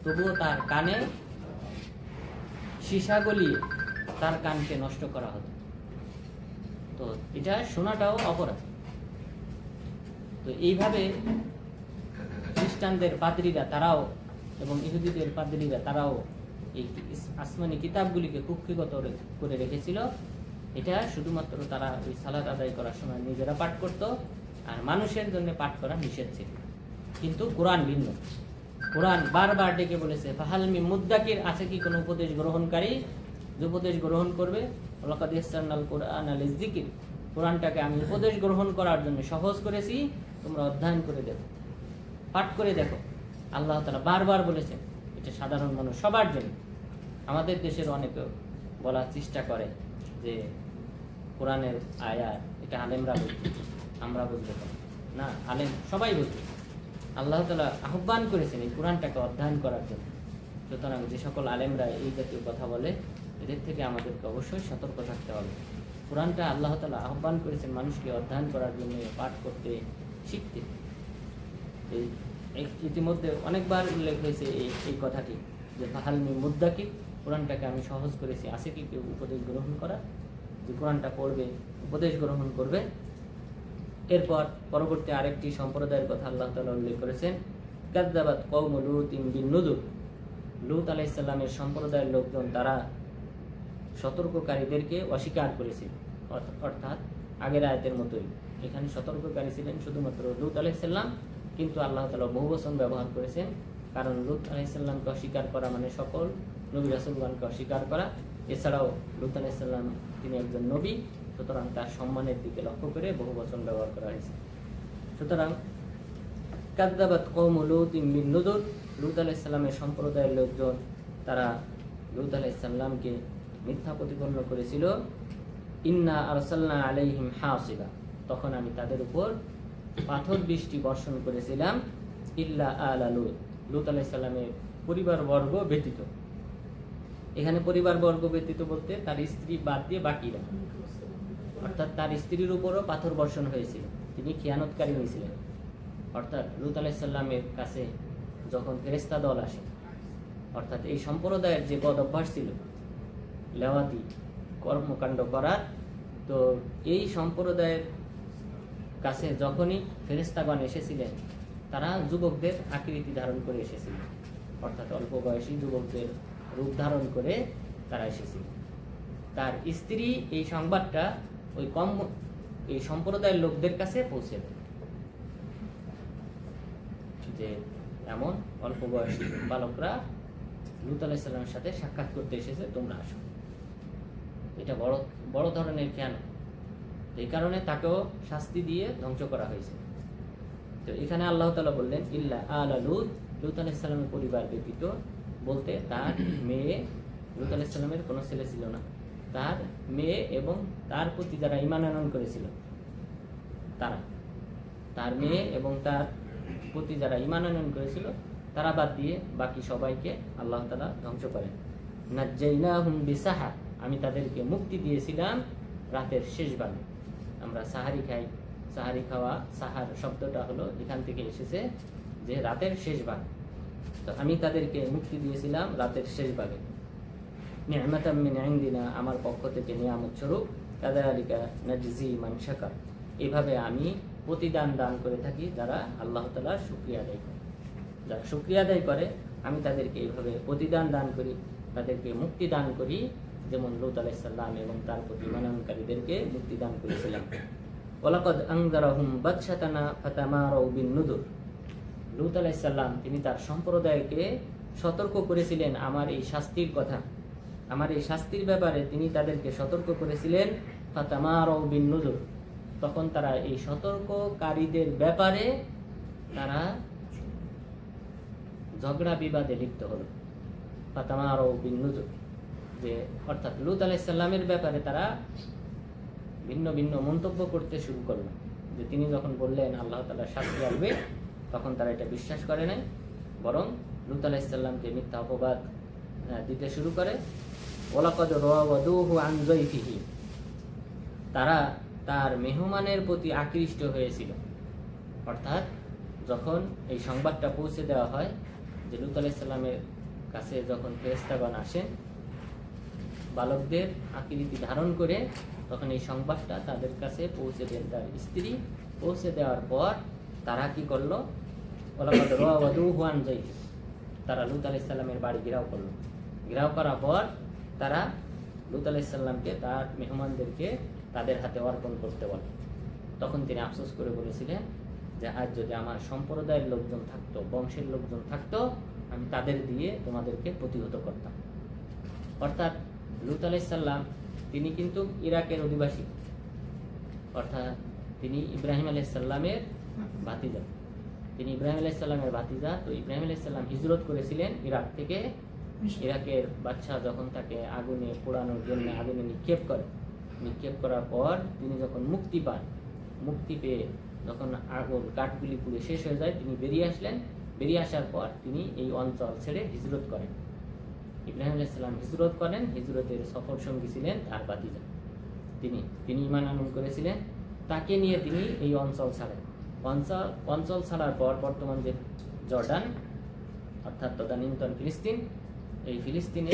তবুও তার কানে সীসা গলিয়ে তার কানকে নষ্ট করা হতো। তো এটা শোনাটাও অপরাধ। তো এইভাবে খ্রিস্টানদের পাদ্রীরা তারাও, এবং ইহুদিদের পাদ্রীরা তারাও এই আসমানি কিতাবগুলিকে কুক্ষিগত করে রেখেছিল। এটা শুধুমাত্র তারা ওই সালাত আদায় করার সময় নিজেরা পাঠ করত, আর মানুষের জন্য পাঠ করা নিষেধ ছিল। কিন্তু কোরআন ভিন্ন। কোরআন বারবার ডেকে বলেছে ফাহাল মিন মুদ্দাকির, আছে কি কোনো উপদেশ গ্রহণকারী যে উপদেশ গ্রহণ করবে। ওয়ালাকাদ ইয়াসসারনাল কুরআনা লিযিকরি, কোরআনটাকে আমি উপদেশ গ্রহণ করার জন্য সহজ করেছি, তোমরা অধ্যয়ন করে দেখো, পাঠ করে দেখো। আল্লাহ তাআলা বারবার বলেছেন, এটা সাধারণ মানুষ সবার জন্য। আমাদের দেশের অনেকে বলার চেষ্টা করে যে কোরআনের আয়াত, এটা আলেমরা বুঝবে, আমরা বুঝবো না। না, আলেম সবাই বুঝবে। আল্লাহ তাআলা আহ্বান করেছেন এই কোরআনটাকে অধ্যয়ন করার জন্য। সুতরাং যে সকল আলেমরা এই জাতীয় কথা বলে এদের থেকে আমাদেরকে অবশ্যই সতর্ক থাকতে হবে। কোরআনটা আল্লাহ তাআলা আহ্বান করেছেন মানুষকে অধ্যয়ন করার জন্য, পাঠ করতে, শিখতে। এই ইতিমধ্যে অনেকবার উল্লেখ হয়েছে এই কথাটি যে ফাহাল মিন মুদ্দাকির, কোরআনটাকে আমি সহজ করেছি, আছে কি কেউ উপদেশ গ্রহণ করা, যে কোরআনটা পড়বে, উপদেশ গ্রহণ করবে। এরপর পরবর্তী আরেকটি সম্প্রদায়ের কথা আল্লাহ তাআলা উল্লেখ করেছেন, কাযযাবাত কওমু লূতিন বিন-নুযুর, লূত আলাইহিস সালামের সম্প্রদায়ের লোকজন তারা সতর্ককারীদেরকে অস্বীকার করেছিল। অর্থাৎ আগের আয়াতের মতোই এখানে সতর্ককারী ছিলেন শুধুমাত্র লূত আলাইহিস সালাম, কিন্তু আল্লাহ তাআলা বহুবচন ব্যবহার করেছেন, কারণ লূত আলাইহিস সালামকে অস্বীকার করা মানে সকল নবী রাসূলগণকে অস্বীকার করা। এছাড়াও লূত আলাইহিস সালাম তিনি একজন নবী, সুতরাং তার সম্মানের দিকে লক্ষ্য করে বহুবচন ব্যবহার করা হয়েছে। সুতরাং কাযযাবাত কওমু লূতিন বিন-নুযুর, লূত আলাইহিস সালামের সম্প্রদায়ের লোকজন তারা লূত আলাইহিস সালামকে মিথ্যা প্রতিপন্ন করেছিল। ইন্না আরসালনা আলাইহিম হাসিবা, তখন আমি তাদের উপর পাথর বৃষ্টি বর্ষণ করেছিলাম, ইল্লা আলা লূত, লূত আলাইহিস সালামের পরিবারবর্গ ব্যতীত। এখানে পরিবারবর্গ ব্যতীত বলতে তার স্ত্রী বাদ দিয়ে বাকিরা, অর্থাৎ তার স্ত্রীর উপরও পাথর বর্ষণ হয়েছিল, তিনি খিয়ানতকারী হয়েছিলেন। অর্থাৎ লূত আলাইহিস সালামের কাছে যখন ফেরেশতা দল আসে, অর্থাৎ এই সম্প্রদায়ের যে বদ অভ্যাস ছিল লেওয়াতি কর্মকাণ্ড করার, তো এই সম্প্রদায়ের কাছে যখনই ফেরেশতাগণ এসেছিলেন তারা যুবকদের আকৃতি ধারণ করে এসেছিলেন, অর্থাৎ অল্প বয়সী যুবকদের রূপ ধারণ করে তারা এসেছিলেন। তার স্ত্রী এই সংবাদটা এই সম্প্রদায়ের লোকদের কাছে পৌঁছে দেয় যে এমন অল্প বয়সী বালকরা লূত আলাইহিস সালামের সাথে সাক্ষাৎ করতে এসেছে, তোমরা আসো। এটা বড় বড় ধরনের খিয়ানত, এই কারণে তাকেও শাস্তি দিয়ে ধ্বংস করা হয়েছে। তো এখানে আল্লাহ তাআলা বললেন ইল্লা আলা লূত, লূত আলাইহিস সালামের পরিবার ব্যতীত, বলতে তার মেয়ে, লূত আলাইহিস সালামের কোনো ছেলে ছিল না, তার মেয়ে এবং তার প্রতি যারা ঈমান আনয়ন করেছিল তারা, তার মেয়ে এবং তার প্রতি যারা ঈমান আনয়ন করেছিল তারা বাদ দিয়ে বাকি সবাইকে আল্লাহ তাআলা ধ্বংস করেন। নাজ্জাইনাহুম বিসাহার, আমি তাদেরকে মুক্তি দিয়েছিলাম রাতের শেষ ভাগে। আমরা সাহারি খাই, সাহারি খাওয়া, সাহার শব্দটা হলো এখান থেকে এসেছে যে রাতের শেষ ভাগ। তো আমি তাদেরকে মুক্তি দিয়েছিলাম রাতের শেষ ভাগে। নি'মাতাম মিন ইনদিনা, আমার পক্ষ থেকে নিয়ামত স্বরূপ। কাযালিকা নাজজি মান শাকার, এভাবে আমি প্রতিদান দান করে থাকি যারা আল্লাহ তাআলার শুকরিয়া আদায় করে। যারা শুকরিয়া আদায় করে আমি তাদেরকে এইভাবে প্রতিদান দান করি, তাদেরকে মুক্তি দান করি, যেমন লূত আলাইহিস সালাম এবং তার প্রতি ঈমানকারীদেরকে মুক্তি দান করেছিলাম। ওয়ালাকাদ আনযারাহুম বাতশাতানা ফাতামারাউ বিন-নুযুর, লূত আলাইহিস সালাম তিনি তার সম্প্রদায়কে সতর্ক করেছিলেন আমার এই শাস্তির কথা, আমার এই শাস্তির ব্যাপারে তিনি তাদেরকে সতর্ক করেছিলেন। ফাতামারাউ বিন-নুযুর, তখন তারা এই সতর্ককারীদের ব্যাপারে তারা ঝগড়া বিবাদে লিপ্ত হলো। ফাতামারাউ বিন-নুযুর, যে অর্থাৎ লূত আলাইহিস সালামের ব্যাপারে তারা ভিন্ন ভিন্ন মন্তব্য করতে শুরু করলো। যে তিনি যখন বললেন আল্লাহ তাআলা শাস্তি আসবে, তখন তারা এটা বিশ্বাস করে নাই, বরং লূত আলাইহিস সালামকে মিথ্যা অপবাদ দিতে শুরু করে। ওয়ালাকাদ রাওয়াদুহু আন যায়ফিহি, তারা তার মেহমানের প্রতি আকৃষ্ট হয়েছিল। অর্থাৎ যখন এই সংবাদটা পৌঁছে দেওয়া হয় যে লূত আলাইহিস সালামের কাছে যখন ফেরেশতাগণ আসেন বালকদের আকৃতি ধারণ করে, তখন এই সংবাদটা তাদের কাছে পৌঁছে দেন তার স্ত্রী। পৌঁছে দেওয়ার পর তারা কি করলো? ওয়ালাকাদ রাওয়াদুহু আন যায়ফিহি, তারা লূত আলাইহিস সালামের বাড়ি ঘেরাও করলো। ঘেরাও করার পর তারা লূত আলাইহিস সালামকে তার মেহমানদেরকে তাদের হাতে অর্পণ করতে বলে। তখন তিনি আফসোস করে বলেছিলেন যে আজ যদি আমার সম্প্রদায়ের লোকজন থাকতো, বংশের লোকজন থাকতো, আমি তাদের দিয়ে তোমাদেরকে প্রতিহত করতাম। অর্থাৎ লূত আলাইহিস সালাম তিনি কিন্তু ইরাকের অধিবাসী, অর্থাৎ তিনি ইব্রাহিম আলাইহিস সালামের ভাতিজা। তিনি ইব্রাহিম আলাইহিস সালামের ভাতিজা। তো ইব্রাহিম আলাইহিস সালাম হিজরত করেছিলেন ইরাক থেকে। ইরাকের বাদশাহ যখন তাকে আগুনে পোড়ানোর জন্য আগুনে নিক্ষেপ করার পর তিনি যখন মুক্তি পান, মুক্তি পেয়ে যখন আগুন কাঠগুলি পুড়ে শেষ হয়ে যায় তিনি বেরিয়ে আসলেন। বেরিয়ে আসার পর তিনি এই অঞ্চল ছেড়ে হিজরত করেন। ইব্রাহিম আলাইহিস সালাম হিজরত করেন। হিজরতের সফর সঙ্গী ছিলেন তার ভাতিজা, তিনি ঈমান আনয়ন করেছিলেন। তাকে নিয়ে তিনি এই অঞ্চল ছাড়েন। অঞ্চল ছাড়ার পর বর্তমান যে জর্ডান অর্থাৎ তদানীন্তন ফিলিস্তিন, এই ফিলিস্তিনে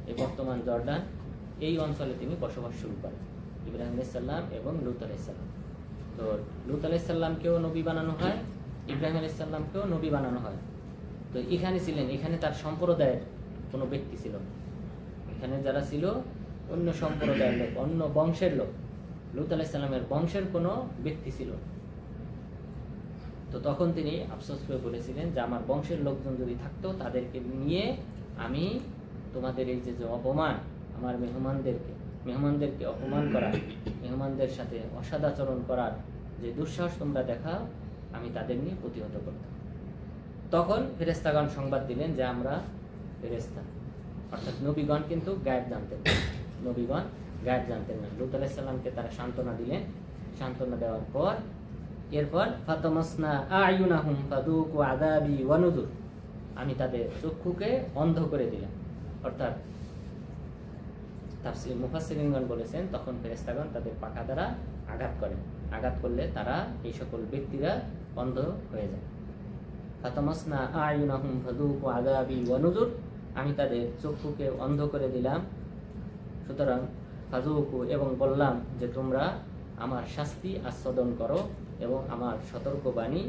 এই বর্তমান জর্ডান এই অঞ্চলে তিনি বসবাস শুরু করেন ইব্রাহিম আলাইহিস সালাম এবং লূত আলাইহিস সালাম। তো লূত আলাইহিস সালামকেও নবী বানানো হয়, ইব্রাহিম আলাইহিস সালামকেও নবী বানানো হয়। তো এখানে ছিলেন, এখানে তার সম্প্রদায়ের কোনো ব্যক্তি ছিল না। এখানে যারা ছিল অন্য সম্প্রদায়ের লোক, অন্য বংশের লোক, লূত আলাইহিস সালামের বংশের কোনো ব্যক্তি ছিল না। তো তখন তিনি আফসোস করে বলেছিলেন যে আমার বংশের লোকজন যদি থাকতো তাদেরকে নিয়ে আমি তোমাদের এই যে অপমান, আমার মেহমানদেরকে অপমান করা, মেহমানদের সাথে অসদাচরণ করার যে দুঃসাহস তোমরা দেখাও, আমি তাদের নিয়ে প্রতিহত করতাম। তখন ফেরেশতাগণ সংবাদ দিলেন যে আমরা ফেরেশতা, অর্থাৎ নবীগণ কিন্তু গায়েব জানতেন না। নবীগণ গায়েব জানতেন না। লূত আলাইহিস সালামকে তারা সান্ত্বনা দিলেন। সান্ত্বনা দেওয়ার পর এরপর ফাতামাসনা আয়ুনাহুম ফাদুকু আযাবি ওয়া নুযুর, আমি তাদের চক্ষুকে অন্ধ করে দিলাম। অর্থাৎ তাফসীর মুফাসসিরিনগণ বলেছেন তখন ফেরেশতাগণ তাদের পাখা দ্বারা আঘাত করেন। আঘাত করলে তারা এই সকল ব্যক্তিরা অন্ধ হয়ে যায়। ফাতামাসনা আয়ুনাহুম ফাদুকু আযাবি ওয়া নুযুর, আমি তাদের চক্ষুকে অন্ধ করে দিলাম। সুতরাং ফাদুকু, এবং বললাম যে তোমরা আমার শাস্তি আস্বাদন করো এবং আমার সতর্কবাণী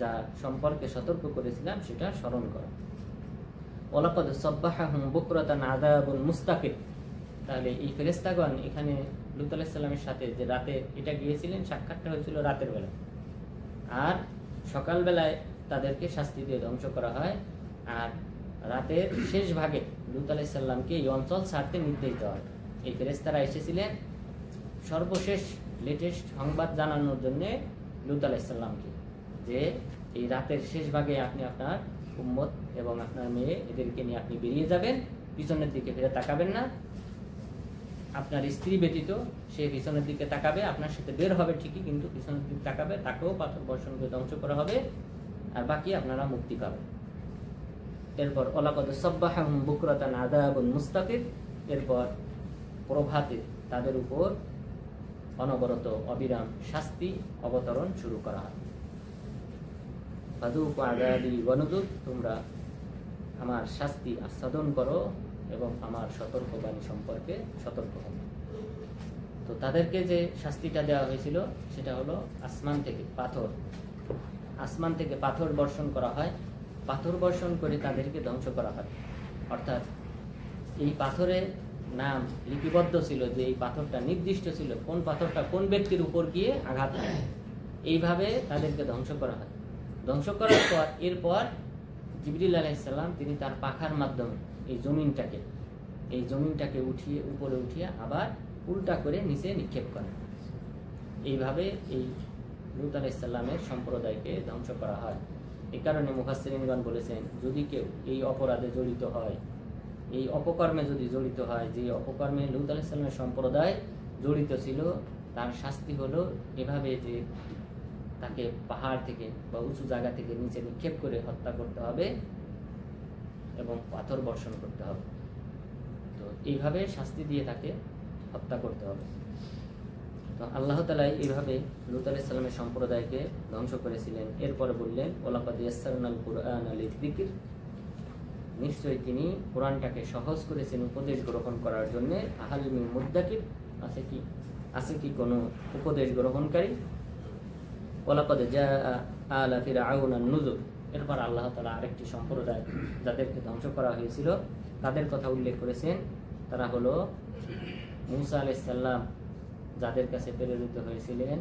যা সম্পর্কে সতর্ক করেছিলাম সেটা স্মরণ করো। ওয়ালাকাদ সাব্বাহাহুম বুকরাতান আযাবুন মুস্তাকির, তাহলে এই ফেরেশতাগণ এখানে লূত আলাইহিস সালামের সাথে যে রাতে এটা গিয়েছিলেন, সাক্ষাৎটা হয়েছিল রাতের বেলা, আর সকালবেলায় তাদেরকে শাস্তি দিয়ে ধ্বংস করা হয়। আর রাতের শেষ ভাগে লূত আলাইহিস সালামকে এই অঞ্চল ছাড়তে নির্দেশ দেওয়া হয়। এই ফেরেশতারা এসেছিলেন সর্বশেষ লেটেস্ট সংবাদ জানানোর জন্য লূত আলাইহিস সালামকে, যে এই রাতের শেষ ভাগে আপনি আপনার উম্মত এবং আপনার মেয়ে এদেরকে নিয়ে আপনি বেরিয়ে যাবেন, পিছনের দিকে ফিরে তাকাবেন না। আপনার স্ত্রী ব্যতীত সে পিছনের দিকে তাকাবে, আপনার সাথে বের হবে ঠিকই, কিন্তু পিছনের দিকে তাকাবে, তাকেও পাথর বর্ষণ করে ধ্বংস করা হবে, আর বাকি আপনারা মুক্তি পাবেন। এরপর ওয়ালাকাদ সাব্বাহাহুম বুকরাতান আযাবুন মুস্তাকির, এরপর প্রভাতে তাদের উপর অনবরত অবিরাম শাস্তি অবতরণ শুরু করা হয়। ফাদুকু আযাবি ওয়া নুযুর, তোমরা আমার শাস্তি আস্বাদন করো এবং আমার সতর্কবাণী সম্পর্কে সতর্ক হও। তো তাদেরকে যে শাস্তিটা দেওয়া হয়েছিল সেটা হলো আসমান থেকে পাথর বর্ষণ করা হয়। পাথর বর্ষণ করে তাদেরকে ধ্বংস করা হয়। অর্থাৎ এই পাথরের নাম লিপিবদ্ধ ছিল, যে এই পাথরটা নির্দিষ্ট ছিল কোন পাথরটা কোন ব্যক্তির উপর গিয়ে আঘাত হয়, এইভাবে তাদেরকে ধ্বংস করা হয়। ধ্বংস করার পর এরপর জিবরিল আলাইহিস সালাম তিনি তার পাখার মাধ্যমে এই জমিনটাকে উপরে উঠিয়ে আবার উল্টা করে নিচে নিক্ষেপ করেন। এইভাবে এই লূত আলাইহিস সালামের সম্প্রদায়কে ধ্বংস করা হয়। এই কারণে মুফাসসিরিনগণ বলেছেন যদি কেউ এই অপরাধে জড়িত হয়, এই অপকর্মে যদি জড়িত হয়, যে অপকর্মে লূত আলাইহিস সালামের সম্প্রদায় জড়িত ছিল, তার শাস্তি হলো এভাবে যে তাকে পাহাড় থেকে বা উঁচু জায়গা থেকে নিচে নিক্ষেপ করে হত্যা করতে হবে এবং পাথর বর্ষণ করতে হবে। তো এইভাবে শাস্তি দিয়ে তাকে হত্যা করতে হবে। তো আল্লাহ তাআলা এইভাবে লূত আলাইহিস সালামের সম্প্রদায়কে ধ্বংস করেছিলেন। এরপরে বললেন ওয়ালাকাদ ইয়াসসারনাল কুরআনা লিযিকর, নিশ্চয়ই তিনি কোরআনটাকে সহজ করেছেন উপদেশ গ্রহণ করার জন্য। আহাল মিন মুদ্দাকির, আছে কি কোনো উপদেশ গ্রহণকারী? ওয়ালাকাদ জাআ আলা ফিরআউনান নুযুর, এরপর আল্লাহ তাআলা আরেকটি সম্প্রদায় যাদেরকে ধ্বংস করা হয়েছিল তাদের কথা উল্লেখ করেছেন। তারা হলো মূসা আলাইহিস সালাম যাদের কাছে প্রেরিত হয়েছিলেন,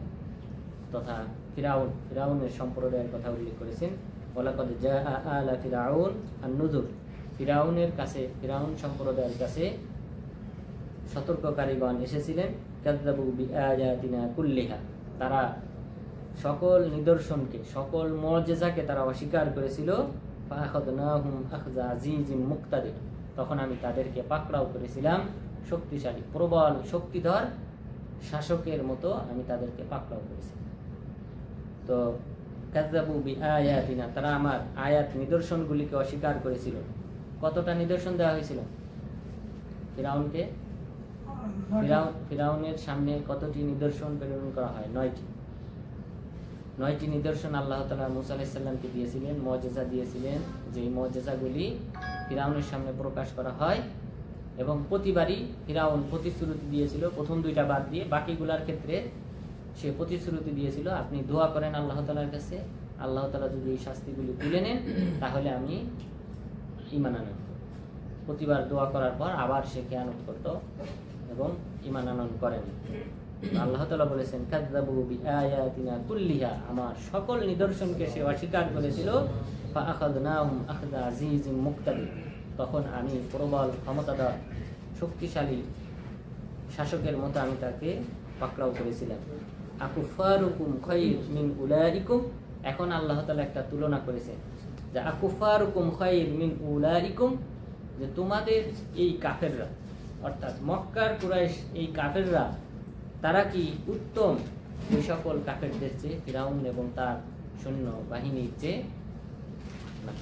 তথা ফিরআউনের সম্প্রদায়ের কথা উল্লেখ করেছেন। ওয়ালাকাদ জাআ আলা ফিরআউন আন-নুযুর, ফিরআউন সম্প্রদায়ের কাছে সতর্ককারীগণ এসেছিলেন। কাযযাবু বিআয়াতিনা কুল্লিহা, তারা সকল নিদর্শনকে, সকল মুআজিজাকে তারা অস্বীকার করেছিল। ফাআখাযনাহুম আখযা আজিজিম মুক্তাদির, তখন আমি তাদেরকে পাকড়াও করেছিলাম শক্তিশালী, প্রবল, শক্তিধর শাসকের মতো আমি তাদেরকে পাকড়াও করেছি। তো কাযযাবু বিআয়াতিনা, তারা আমার আয়াত নিদর্শনগুলিকে অস্বীকার করেছিল। কতটা নিদর্শন দেওয়া হয়েছিল ফিরাউনকে? ফিরাউনের সামনে কতটি নিদর্শন প্রেরণ করা হয়? 9টি নিদর্শন আল্লাহ তাআলা মূসা আলাইহিস সালামকে দিয়েছিলেন, মুআজিজা দিয়েছিলেন, যে মুআজিজাগুলি ফিরাউনের সামনে প্রকাশ করা হয়। এবং প্রতিবারই ফিরাউন প্রতিশ্রুতি দিয়েছিল, প্রথম 2টা বাদ দিয়ে বাকিগুলোর ক্ষেত্রে সে প্রতিশ্রুতি দিয়েছিল, আপনি দোয়া করেন আল্লাহ তাআলার কাছে, আল্লাহ তাআলা যদি এই শাস্তিগুলি তুলে নেন তাহলে আমি ঈমান আনব। প্রতিবার দোয়া করার পর আবার সে খেয়ানত করত এবং ঈমান আনয়ন করেন। আল্লাহ তাআলা বলেছেন কাযযাবু বিআয়াতিনা কুল্লিহা, আমার সকল নিদর্শনকে সে অস্বীকার করেছিল। ফাআখাযনাহুম আখযা আজিজিম মুক্তাদির, তখন আমি প্রবল ক্ষমতাধর শক্তিশালী শাসকের মতো আমি তাকে পাকড়াও করেছিলাম। আকুফারুকুম খায়র মিন উলাইকুম, এখন আল্লাহ তাআলা একটা তুলনা করেছেন যে আকুফারুকুম খায়র মিন উলাইকুম, যে তোমাদের এই কাফেররা, অর্থাৎ মক্কার কুরাইশ এই কাফেররা, তারা কি উত্তম ওই সকল কাফেরদের চেয়ে, ফিরাউন এবং তার সৈন্য বাহিনীর চেয়ে? না,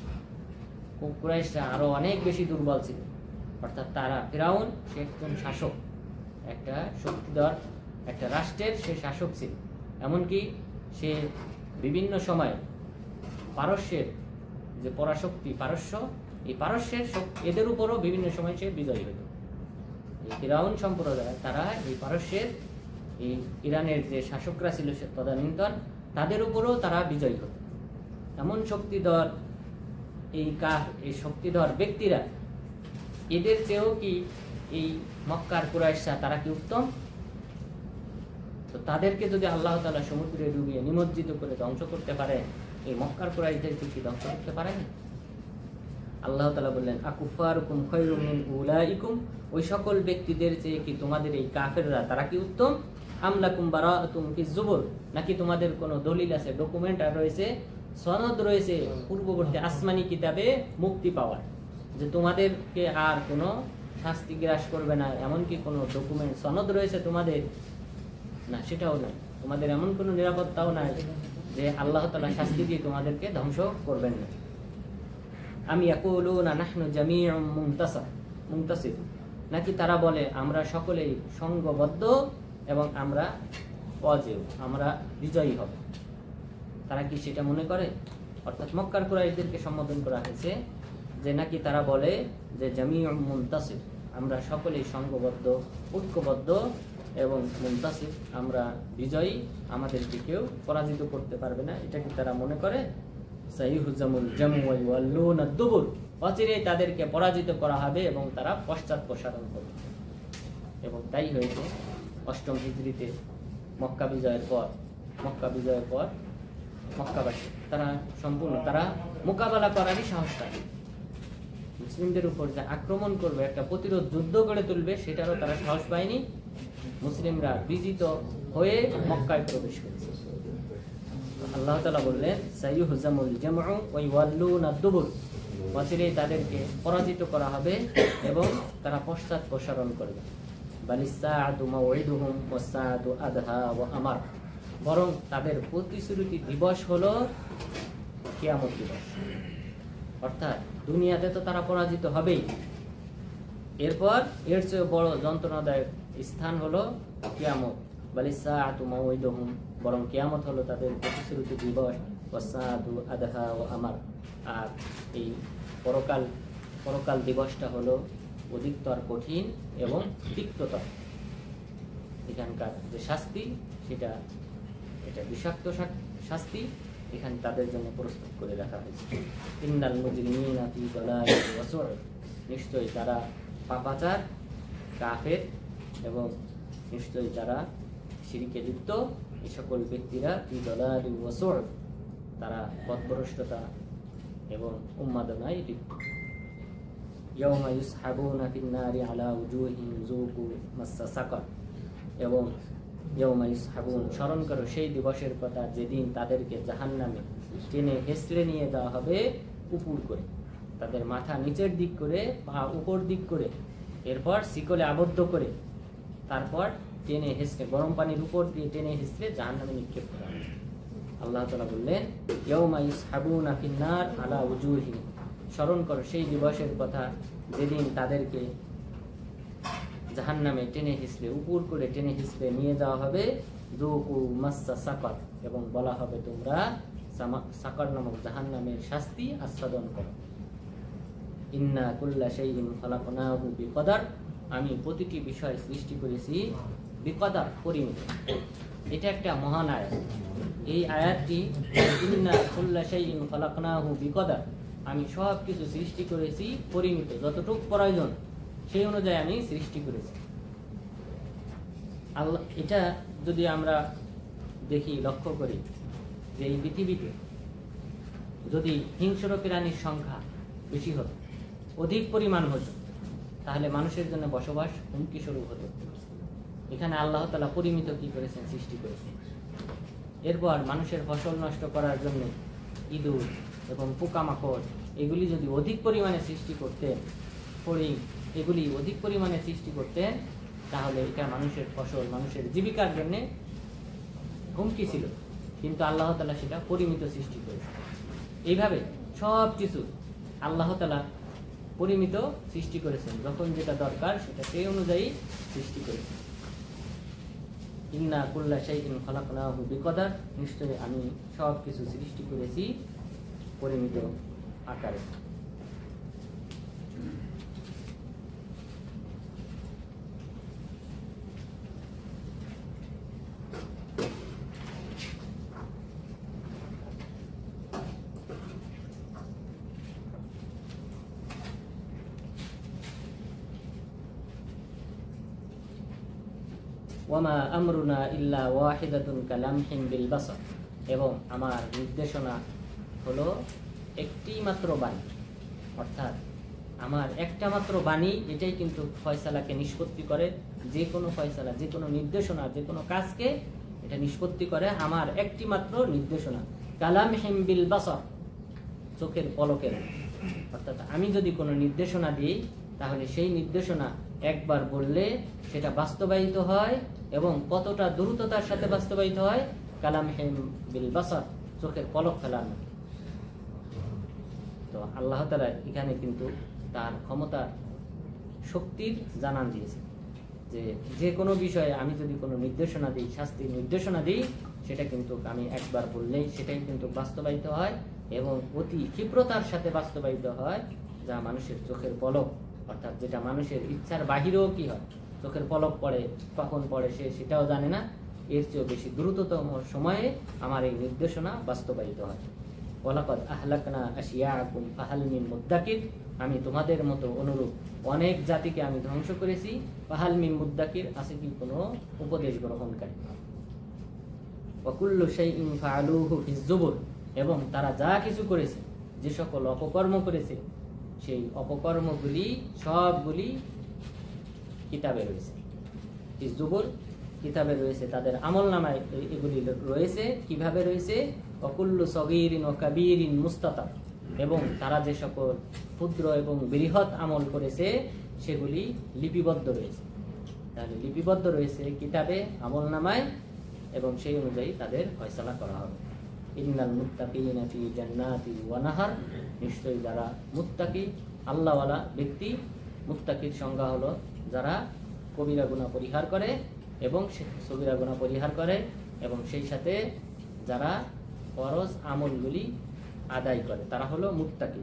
কুরাইশরা আরো অনেক বেশি দুর্বল ছিল। অর্থাৎ তারা, ফিরাউন সে একজন শাসক, একটা শক্তিধর একটা রাষ্ট্রের সে শাসক ছিল। এমনকি সে বিভিন্ন সময় পারস্যের যে পরাশক্তি পারস্য, এই পারস্যের এদের উপরও বিভিন্ন সময় সে বিজয়ী হতো। এই ফিরাউন সম্প্রদায় তারা এই পারস্যের, এই ইরানের যে শাসকরা ছিল তদানীন্তন, তাদের উপরও তারা বিজয়ী হতো। এমন শক্তিধর এই শক্তিধর ব্যক্তিরা, এদের চেয়েও কি এই মক্কার কুরাইশরা তারা কি উত্তম? তো তাদেরকে যদি আল্লাহ তাআলা সমুদ্রে ডুবিয়ে নিমজ্জিত করে ধ্বংস করতে পারে, এই মক্কার কুরাইশদেরকে কি ধ্বংস করতে পারেন? আল্লাহ তাআলা বললেন আকুফারুকুম খায়রুম মিন উলাইকুম, ওই সকল ব্যক্তিদের চেয়ে কি তোমাদের এই কাফেররা তারা কি উত্তম? আমলাকুম বারাআতুম ফিজ জুবুর, নাকি তোমাদের কোনো দলিল আছে, ডকুমেন্ট রয়েছে, সনদ রয়েছে পূর্ববর্তী আসমানি কিতাবে মুক্তি পাওয়ার, যে তোমাদেরকে আর কোনো শাস্তি গ্রাস করবে না, এমনকি কোনো ডকুমেন্ট সনদ রয়েছে তোমাদের? না, সেটাও নাই। তোমাদের এমন কোনো নিরাপত্তাও নাই যে আল্লাহ তাআলা শাস্তি দিয়ে তোমাদেরকে ধ্বংস করবেন না। আমি ইয়াকুলুনা নাহনু জামিউম মুনতাসির, নাকি তারা বলে আমরা সকলেই সংঘবদ্ধ এবং আমরা অজেয়, আমরা বিজয়ী হব। তারা কি সেটা মনে করে? অর্থাৎ মক্কার কুরাইশদেরকে সম্বোধন করা হয়েছে যে নাকি তারা বলে যে জামিউম মুনতাসির, আমরা সকলেই সংঘবদ্ধ, ঐক্যবদ্ধ এবং মুনতাসির, আমরা বিজয়ী, আমাদেরকে কেউ পরাজিত করতে পারবে না। এটা কি তারা মনে করে? সাইহুজামুল জামু ওয়া ইউওয়াল্লুনা দুবুর, অচিরেই তাদেরকে পরাজিত করা হবে এবং তারা পশ্চাৎপসারণ করবে। এবং তাই হয়েছে 8ম হিজরিতে মক্কা বিজয়ের পর মক্কাবাসী তারা সম্পূর্ণ তারা মোকাবেলা করারই সাহস পায়। মুসলিমদের উপর যে আক্রমণ করবে, একটা প্রতিরোধ যুদ্ধ গড়ে তুলবে, সেটারও তারা সাহস পায়নি। মুসলিমরা বিজিত হয়ে মক্কায় প্রবেশ করেছে। আল্লাহ তাআলা বললেন সাইয়ুহজামুল জামউ ওয়া ইউওয়াল্লুনা দুবুর, অচিরেই তাদেরকে পরাজিত করা হবে এবং তারা পশ্চাৎপসারণ করবে। বালিসাআতু মাউইদুহুম ওয়াসাআতু আদহা ওয়া আমার, বরং তাদের প্রতিশ্রুতি দিবস হলো কিয়ামত দিবস। অর্থাৎ দুনিয়াতে তো তারা পরাজিত হবেই, এরপর এর চেয়ে বড় যন্ত্রণাদায়ক স্থান হলো কিয়ামত। বালিসাআতু মাউইদুহুম, বরং কিয়ামত হলো তাদের প্রতিশ্রুতি দিবস। ওয়াসাআতু আদহা ওয়া আমার, আর এই পরকাল দিবসটা হলো অধিকতর কঠিন এবং তিক্ততর। এখানকার যে শাস্তি, এটা বিষাক্ত শাস্তি এখানে তাদের জন্য প্রস্তুত করে রাখা হয়েছে। ইন্নাল মুজরিমিনা ফি দালালিন ওয়া সুর, নিশ্চয়ই তারা পাপাচার, কাফের এবং নিশ্চয়ই তারা শিরকে লিপ্ত, এই সকল ব্যক্তিরা ফি দালালিন ওয়া সুর, তারা পথভ্রষ্টতা এবং উন্মাদনায় লিপ্ত। ইয়াউমা ইউসহাবুনা ফিন নারি আলা উজুহিহিম যুকু মাসসা সাকার, এবং ইয়াউমা ইউসহাবুন, স্মরণ করো সেই দিবসের কথা যেদিন তাদেরকে জাহান্নামে টেনে হেঁচড়ে নিয়ে যাওয়া হবে উপর করে, তাদের মাথা নিচের দিক করে, পা উপর দিক করে, এরপর শিকলে আবদ্ধ করে, তারপর টেনে হেঁচড়ে গরম পানির উপর দিয়ে টেনে হেঁচড়ে জাহান্নামে নিক্ষেপ করা হবে। আল্লাহ তাআলা বললেন ইয়াউমা ইসহাবুনা ফিন্নার আলা উজুহিম, স্মরণ করো সেই দিবসের কথা যেদিন তাদেরকে জাহান্নামে টেনে হিঁচড়ে, উপর করে টেনে হিঁচড়ে নিয়ে যাওয়া হবে। যুকু মাসসা সাকার, এবং বলা হবে তোমরা সাকার নামক জাহান্নামের শাস্তি আস্বাদন করো। ইন্না কুল্লা শাইইন খালাকনাহু বিকদার, আমি প্রতিটি বিষয় সৃষ্টি করেছি বিকদার, পরিমিত। এটা একটা মহান আয়াত। এই আয়াতটি ইন্না কুল্লা শাইইন খালাকনাহু বিকদার, আমি সব কিছু সৃষ্টি করেছি পরিমিত, যতটুকু প্রয়োজন সেই অনুযায়ী আমি সৃষ্টি করেছি। আল্লাহ, এটা যদি আমরা দেখি, লক্ষ্য করি যে এই পৃথিবীতে যদি হিংস্র প্রাণীর সংখ্যা বেশি হতো, অধিক পরিমাণ হতো, তাহলে মানুষের জন্য বসবাস হুমকি স্বরূপ হতো। এখানে আল্লাহ তাআলা পরিমিত কি করেছেন, সৃষ্টি করেছেন। এরপর মানুষের ফসল নষ্ট করার জন্য ইঁদুর এবং পোকামাকড় এগুলি যদি অধিক পরিমাণে সৃষ্টি করতেন, ফড়িং এগুলি অধিক পরিমাণে সৃষ্টি করতেন, তাহলে এটা মানুষের ফসল, মানুষের জীবিকার জন্য হুমকি ছিল। কিন্তু আল্লাহ তাআলা সেটা পরিমিত সৃষ্টি করেছেন। এইভাবে সব কিছু আল্লাহ তাআলা পরিমিত সৃষ্টি করেছেন, যখন যেটা দরকার সেটা সেই অনুযায়ী সৃষ্টি করেছেন। ইন্না কুল্লা শাইইন খালাকনাহু বিকদার, নিশ্চয়ই আমি সব কিছু সৃষ্টি করেছি পরিমিত আকারে। ওয়ামা আমরুনা ইল্লা ওয়াহিদাতুন কালামহিন বিল বাসার, এবং আমার নির্দেশনা হলো একটি মাত্র বাণী, অর্থাৎ আমার একটা মাত্র বাণী, এটাই কিন্তু ফয়সালাকে নিষ্পত্তি করে। যে কোনো ফয়সালা, যে কোনো নির্দেশনা, যে কোনো কাজকে এটা নিষ্পত্তি করে আমার একটি মাত্র নির্দেশনা। কালামহিন বিল বাসার, চোখের পলকের, অর্থাৎ আমি যদি কোনো নির্দেশনা দিই তাহলে সেই নির্দেশনা একবার বললে সেটা বাস্তবায়িত হয়, এবং কতটা দ্রুততার সাথে বাস্তবায়িত হয়, কালামহিন বিল বাসার, চোখের পলক ফেলার মতো। তো আল্লাহ তাআলা এখানে কিন্তু তার ক্ষমতা, শক্তির জানান দিয়েছে যে যে কোনো বিষয়ে আমি যদি কোনো নির্দেশনা দিই, শাস্তির নির্দেশনা দিই, সেটা কিন্তু আমি একবার বললেই সেটাই কিন্তু বাস্তবায়িত হয়, এবং অতি ক্ষিপ্রতার সাথে বাস্তবায়িত হয়, যা মানুষের চোখের পলক, অর্থাৎ যেটা মানুষের ইচ্ছার বাহিরেও কি হয়, চোখের পলক পড়ে, কখন পড়ে সে সেটাও জানে না, এর চেয়েও বেশি দ্রুততম সময়ে আমার এই নির্দেশনা বাস্তবায়িত হয়। ওয়ালাকাদ আহলাকনা আশিয়াকুম ফাহাল মিন মুদ্দাকির, আমি তোমাদের মতো অনুরূপ অনেক জাতিকে আমি ধ্বংস করেছি, ফাহাল মিন মুদ্দাকির, আছে কি কোনো উপদেশ গ্রহণকারী। ওয়া কুল্লু শাইইন ফাআলুহু ফিজ জুবুর, এবং তারা যা কিছু করেছে, যে সকল অপকর্ম করেছে, সেই অপকর্মগুলি সবগুলি কিতাবে রয়েছে। ফিজ জুবুর, কিতাবে রয়েছে, তাদের আমলনামায় এগুলি রয়েছে। কিভাবে রয়েছে? অকুল্লু সগীরিন ও কাবীরিন মুস্তাতার, এবং তারা যে সকল ক্ষুদ্র এবং বৃহৎ আমল করেছে সেগুলি লিপিবদ্ধ রয়েছে। তাহলে লিপিবদ্ধ রয়েছে কিতাবে, আমলনামায়, এবং সেই অনুযায়ী তাদের ফয়সালা করা হবে। ইন্নাল মুত্তাকিনা ফি জান্নাতি ওয়া নাহার, নিশ্চয়ই যারা মুত্তাকি, আল্লাহওয়ালা ব্যক্তি। মুত্তাকির সংজ্ঞা হলো যারা কবিরা গুনাহ পরিহার করে এবং সগীরা গুনাহ পরিহার করে, এবং সেই সাথে যারা ফরজ আমলগুলি আদায় করে, তারা হলো মুত্তাকি।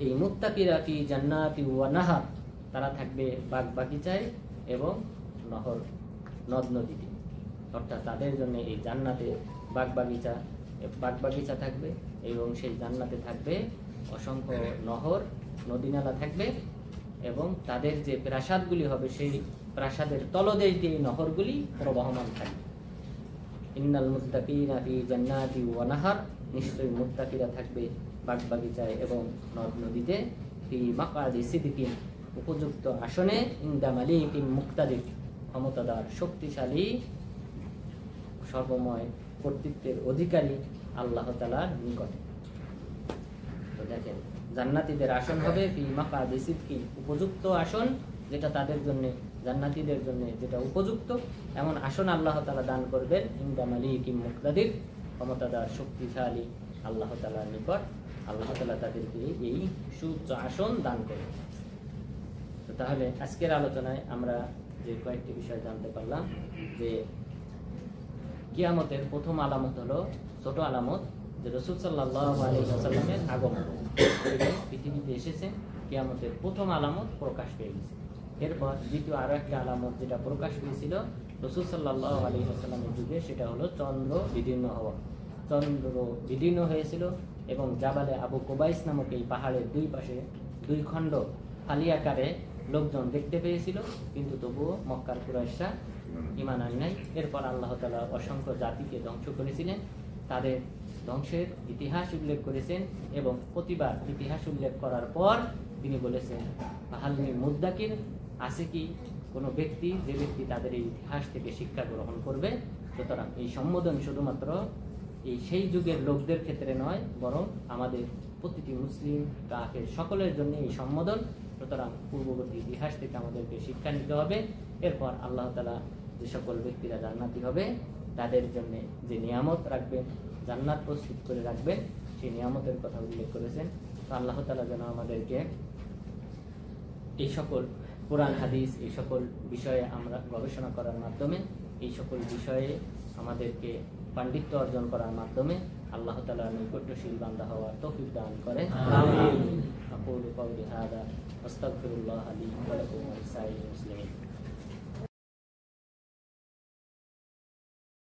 এই মুত্তাকিরা ফি জান্নাতি ওয়া নাহার, তারা থাকবে বাগ বাগিচায় এবং নহর, নদ নদীতে, অর্থাৎ তাদের জন্য এই জান্নাতে বাগ বাগিচা থাকবে, এবং সেই জান্নাতে থাকবে অসংখ্য নহর, নদী নালা থাকবে, এবং তাদের যে প্রাসাদগুলি হবে সেই প্রাসাদের তলদেশ দিয়ে নহরগুলি প্রবাহমান থাকবে। ইন্নাল মুত্তাকিনা ফি জান্নাতি ওয়া নাহার, নিশ্চয়ই মুত্তাকিরা থাকবে বাগ বাগিচায় এবং নদ নদীতে। ফি মাকাদি সিদকিন, উপযুক্ত আসনে। ইনদা মালিকিন মুক্তাদির, ক্ষমতাদার, শক্তিশালী, সর্বময় কর্তৃত্বের অধিকারী আল্লাহ তাআলার নিকটে। তো দেখেন, জান্নাতীদের আসন হবে ফি মাকাদি সিদকিন, উপযুক্ত আসন, যেটা তাদের জন্য, জান্নাতীদের জন্য যেটা উপযুক্ত, এমন আসন আল্লাহ তাআলা দান করবেন। ইনদা মালিকিন মুক্তাদির, ক্ষমতাদার শক্তিশালী আল্লাহ তাআলার নিকট আল্লাহ তাআলা তাদেরকে এই সুউচ্চ আসন দান করে। তো তাহলে আজকের আলোচনায় আমরা যে কয়েকটি বিষয় জানতে পারলাম, যে কিয়ামতের প্রথম আলামত হলো, ছোট আলামত, যে রাসূল সাল্লাল্লাহু আলাইহি ওয়াসাল্লামের আগমন। তিনি পৃথিবীতে এসেছেন, কিয়ামতের প্রথম আলামত প্রকাশ পেয়ে গেছে। এরপর দ্বিতীয় আরো একটা আলামত যেটা প্রকাশ পেয়েছিল রাসূল সাল্লাল্লাহু আলাইহি ওয়াসাল্লামের যুগে, সেটা হলো চন্দ্র বিদীর্ণ হওয়া। চন্দ্র বিদীর্ণ হয়েছিল এবং জাবালে আবু কুবাইস নামক এই পাহাড়ের দুই পাশে দুই খণ্ড ফালি আকারে লোকজন দেখতে পেয়েছিল, কিন্তু তবুও মক্কার কুরাইশরা ঈমান আনে নাই। এরপর আল্লাহ তাআলা অসংখ্য জাতিকে ধ্বংস করেছিলেন, তাদের ধ্বংসের ইতিহাস উল্লেখ করেছেন এবং প্রতিবার ইতিহাস উল্লেখ করার পর তিনি বলেছেন, হালমি মুদ্দাকির, আছে কি কোনো ব্যক্তি যে ব্যক্তি তাদের এই ইতিহাস থেকে শিক্ষা গ্রহণ করবে। সুতরাং এই সম্বোধন শুধুমাত্র এই সেই যুগের লোকদের ক্ষেত্রে নয়, বরং আমাদের প্রতিটি মুসলিম কাফের সকলের জন্য এই সম্বোধন। সুতরাং পূর্ববর্তী ইতিহাস থেকে আমাদেরকে শিক্ষা নিতে হবে। এরপর আল্লাহ তাআলা যে সকল ব্যক্তিরা জান্নাতি হবে তাদের জন্য যে নিয়ামত রাখবেন, জান্নাত প্রস্তুত করে রাখবেন, সেই নিয়ামতের কথা উল্লেখ করেছেন। তো আল্লাহ তাআলা যেন আমাদেরকে এই সকল কোরআন হাদিস, এই সকল বিষয়ে আমরা গবেষণা করার মাধ্যমে, এই সকল বিষয়ে আমাদেরকে পাণ্ডিত্য অর্জন করার মাধ্যমে আল্লাহ তাআলার নৈকট্যশীল বান্দা হওয়ার তৌফিক দান করেন। আমিন। আকুলু কওলি হাযা ওয়াস্তাগফিরুল্লাহ লি ওয়া লাকুম ওয়া লিসাইরিল মুসলিমিন।